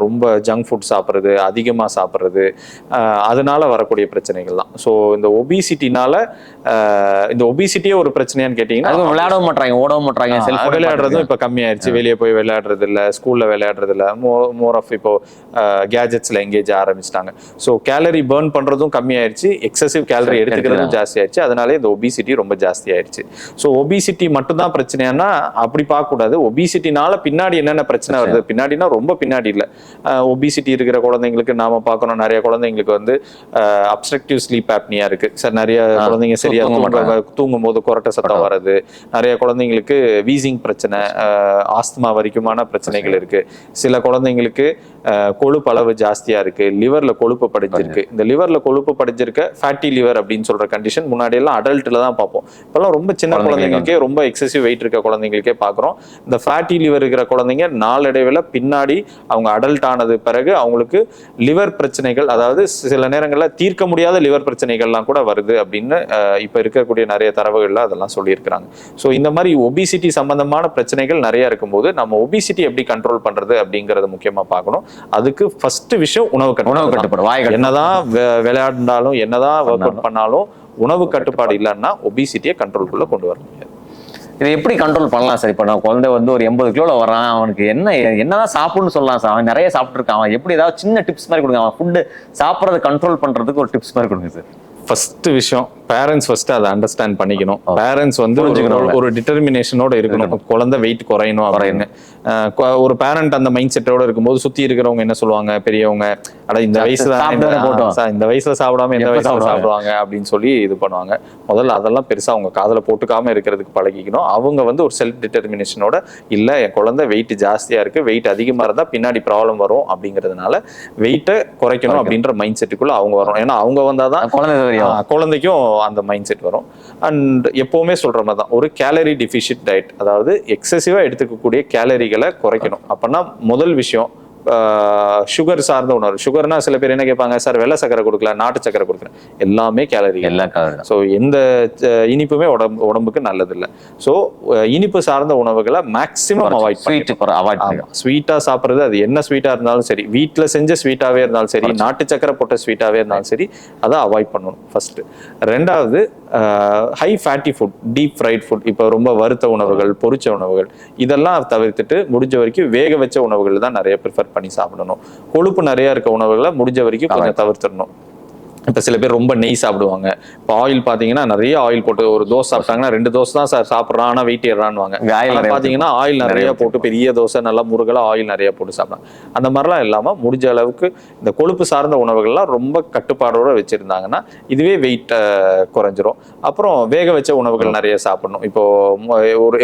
ரொம்ப ஜங்க் ஃபுட் சாப்பிட்றது, அதிகமாக சாப்பிட்றது, அதனால வரக்கூடிய பிரச்சனைகள் தான். ஸோ இந்த ஒபிசிட்டினால இந்த ஒபிசிட்டியே ஒரு பிரச்சனையான்னு கேட்டீங்கன்னா, விளையாட மாட்டாங்க, ஓட மாட்டாங்க, விளையாடுறதும் இப்போ கம்மியாயிருச்சு, வெளியே போய் விளையாடுறது இல்லை, ஸ்கூல்ல விளையாடுறது இல்லை, மோர் ஆஃப் இப்போ கேஜெட்ஸ்ல எங்கேஜ் ஆரம்பிச்சிட்டாங்க. ஸோ கேலரி பர்ன் பண்றதும் கம்மியாயிருச்சு, எக்ஸசிவ் கேலரி எடுத்துக்கிறதும் ஜாஸ்தி ஆயிடுச்சு. அதனால இந்த ஒபிசிட்டி ரொம்ப ஜாஸ்தி ஆயிடுச்சு. ஸோ ஒபிசிட்டி மட்டும்தான் பிரச்சனைனா அப்படி பார்க்க கூடாது. ஒபிசிட்டினால பின்னாடி என்னென்ன பிரச்சனை வருது, பின்னாடினா ரொம்ப பின்னாடி இல்லை. ஒபிசிட்டி இருக்கிற குழந்தைங்களுக்கு நாம பார்க்கணும், நிறைய குழந்தைங்களுக்கு வந்து அப்ஸ்ட்ரக்டிவ் ஸ்லீப் ஆப்னியா இருக்கு சார். நிறைய குழந்தைங்க சரியா தூங்கும் போது கொரட்டை சத்தம் வர்றது, நிறைய குழந்தைங்களுக்கு வீசிங் பிரச்சனை, ஆஸ்துமா வரைக்குமான பிரச்சனைகள் இருக்கு. சில குழந்தைங்களுக்கு கொழுப்பு அளவு ஜாஸ்தியா இருக்கு, லிவர்ல கொழுப்பு படிஞ்சிருக்கு. இந்த லிவர்ல கொழுப்பு படிஞ்சிருக்க ஃபேட்டி லிவர் அப்படின்னு சொல்ற கண்டிஷன் முன்னாடி எல்லாம் அடல்ட்ல தான் பார்ப்போம். இப்பெல்லாம் ரொம்ப சின்ன குழந்தைங்களுக்கே, ரொம்ப எக்ஸசிவ் வெயிட் இருக்க குழந்தைங்களுக்கே பார்க்குறோம். இந்த ஃபேட்டி லிவர் இருக்கிற குழந்தைங்க நாளடைவில் பின்னாடி அவங்க அடல்ட் ஆனது பிறகு அவங்களுக்கு லிவர் பிரச்சனைகள், அதாவது சில நேரங்களில் தீர்க்க முடியாத லிவர் பிரச்சனைகள்லாம் கூட வருது அப்படின்னு இப்போ இருக்கக்கூடிய நிறைய தரவுகள்ல அதெல்லாம் சொல்லியிருக்கிறாங்க. ஸோ இந்த மாதிரி ஒபிசிட்டி சம்பந்தமான பிரச்சனைகள் நிறைய இருக்கும்போது நம்ம ஒபிசிட்டி எப்படி கண்ட்ரோல் பண்றது அப்படிங்கறத முக்கியமா பார்க்கணும். அதுக்கு ஃபர்ஸ்ட் விஷயம் உணவு கட்டுப்பாடு. என்னதான் விளையாடினாலும், என்னதான் ஒர்க் அவுட் பண்ணாலும் உணவு கட்டுப்பாடு இல்லைன்னா ஒபிசிட்டியை கண்ட்ரோல்குள்ள கொண்டு வர முடியாது. இதை எப்படி கண்ட்ரோல் பண்ணலாம் சார்? இப்போ நான் குழந்தை வந்து ஒரு 80 கிலோல வரான், அவனுக்கு என்னதான் சாப்பிடணும்னு சொல்லலாம் சார்? அவன் நிறைய சாப்பிட்டு இருக்கான், அவன் எப்படி ஏதாவது சின்ன டிப்ஸ் மாதிரி கொடுங்க, அவன் ஃபுட்டு சாப்பிட்றத கண்ட்ரோல் பண்றதுக்கு ஒரு டிப்ஸ் மாதிரி கொடுங்க சார். ஃபர்ஸ்ட் விஷயம், பேரண்ட்ஸ் ஃபர்ஸ்ட் அதை அண்டர்ஸ்டாண்ட் பண்ணிக்கணும். பேரண்ட்ஸ் வந்து ஒரு டிட்டர்மினேஷனோட இருக்கணும், குழந்தை வெயிட் குறையணும் அப்படின்னு. ஒரு பேரண்ட் அந்த மைண்ட் செட்டோட இருக்கும்போது சுத்தி இருக்கிறவங்க என்ன சொல்லுவாங்க, பெரியவங்க, அட இந்த வயசுல இந்த வயசுல சாப்பிடாம எந்த வயசுல சாப்பிடுவாங்க அப்படின்னு சொல்லி இது பண்ணுவாங்க. முதல்ல அதெல்லாம் பெருசா அவங்க காதுல போட்டுக்காம இருக்கிறதுக்கு பழகிக்கணும். அவங்க வந்து ஒரு செல்ஃப் டிட்டர்மினேஷனோட, இல்ல என் குழந்தை வெயிட் ஜாஸ்தியா இருக்கு, வெயிட் அதிகமா இருந்தா பின்னாடி ப்ராப்ளம் வரும் அப்படிங்கிறதுனால வெயிட்டை குறைக்கணும் அப்படின்ற மைண்ட் செட்டுக்குள்ள அவங்க வரும். ஏன்னா அவங்க வந்தாதான் குழந்தைக்கும் அந்த மைண்ட் செட் வரும். அண்ட் எப்பவுமே சொல்ற மாதிரி தான், ஒரு கேலரி டிஃபிஷிட் டயட், அதாவது எக்ஸசிவா எடுத்துக்கக்கூடிய கேலரிகளை குறைக்கணும். அப்படின்னா முதல் விஷயம் சுகர் சார்ந்த உணவு. சுகர்னா சில பேர் என்ன கேட்பாங்க, சார் வெள்ளை சக்கரை கொடுக்கல, நாட்டு சக்கரை கொடுக்குறேன், எல்லாமே கேலரி. ஸோ எந்த இனிப்புமே உடம்புக்கு நல்லது இல்லை. ஸோ இனிப்பு சார்ந்த உணவுகளை மேக்சிமம் அவாய்ட் பண்ணணும். ஸ்வீட்டா சாப்பிட்றது, அது என்ன ஸ்வீட்டா இருந்தாலும் சரி, வீட்டில் செஞ்ச ஸ்வீட்டாவே இருந்தாலும் சரி, நாட்டு சக்கரை போட்ட ஸ்வீட்டாவே இருந்தாலும் சரி, அதை அவாய்ட் பண்ணணும் ஃபர்ஸ்ட். ரெண்டாவது, high fatty food, deep fried food, இப்போ ரொம்ப வறுத்த உணவுகள், பொரிச்ச உணவுகள், இதெல்லாம் தவிர்த்துட்டு முடிஞ்ச வரைக்கும் வேக வச்ச உணவுகள் தான் நிறைய ப்ரிஃபர் பண்ணி சாப்பிடணும். கொழுப்பு நிறைய இருக்க உணவுகளை முடிஞ்ச வரைக்கும் கொஞ்சம் தவிர்த்துடணும். இப்போ சில பேர் ரொம்ப நெய் சாப்பிடுவாங்க. இப்போ ஆயில் பார்த்தீங்கன்னா நிறைய ஆயில் போட்டு, ஒரு தோசை சாப்பிட்டாங்கன்னா 2 தோசை தான் சார் சாப்பிட்றான், ஆனால் வெயிட் ஏறான்னுவாங்க. பார்த்தீங்கன்னா ஆயில் நிறைய போட்டு, பெரிய தோசை நல்லா முருகலா ஆயில் நிறைய போட்டு சாப்பிடாங்க. அந்த மாதிரிலாம் இல்லாமல் முடிஞ்ச அளவுக்கு இந்த கொழுப்பு சார்ந்த உணவுகள்லாம் ரொம்ப கட்டுப்பாடோட வச்சிருந்தாங்கன்னா இதுவே வெயிட் குறைஞ்சிரும். அப்புறம் வேக வச்ச உணவுகள் நிறைய சாப்பிடணும். இப்போ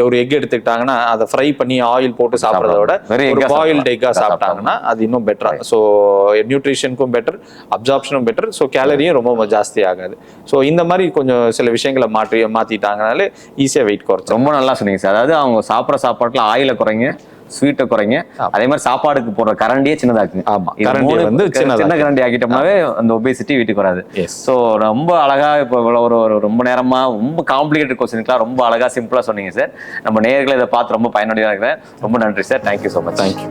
ஒரு எக் எடுத்துக்கிட்டாங்கன்னா அதை ஃப்ரை பண்ணி ஆயில் போட்டு சாப்பிட்றத விட ஒரு பாயில்டு எக்கா சாப்பிட்டாங்கன்னா அது இன்னும் பெட்டரா. ஸோ நியூட்ரிஷனுக்கும் பெட்டர், அப்சார்ப்ஷனும் பெட்டர். ஸோ கேலரியும் ரொம்ப ஜாஸ்தி ஆகாது. ஸோ இந்த மாதிரி கொஞ்சம் சில விஷயங்களை மாத்திட்டாங்கனாலே ஈஸியா வெயிட் குறைச்சு. ரொம்ப நல்லா சொன்னீங்க சார். அதாவது அவங்க சாப்பிட்ற சாப்பாட்டுல ஆயில குறைங்க, ஸ்வீட்டை குறைங்க, அதே மாதிரி சாப்பாடுக்கு போடுற கரண்டியே சின்னதாக்குங்க. ஆமா, கரண்டி வந்து சின்ன கரண்டி ஆக்கிட்டோம்னாவே அந்த ஒபேசிட்டி வீட்டுக்கு வராது. ஸோ ரொம்ப அழகா இப்போ ஒரு ரொம்ப நேரமா ரொம்ப காம்ப்ளிகேட்டட் கொஸ்டினுக்குலாம் ரொம்ப அழகா சிம்பிளா சொன்னீங்க சார். நம்ம நேயர்களை இதை பார்த்து ரொம்ப பயனுடையதாக இருக்கிறேன். ரொம்ப நன்றி sir. Thank you so much. Thank you.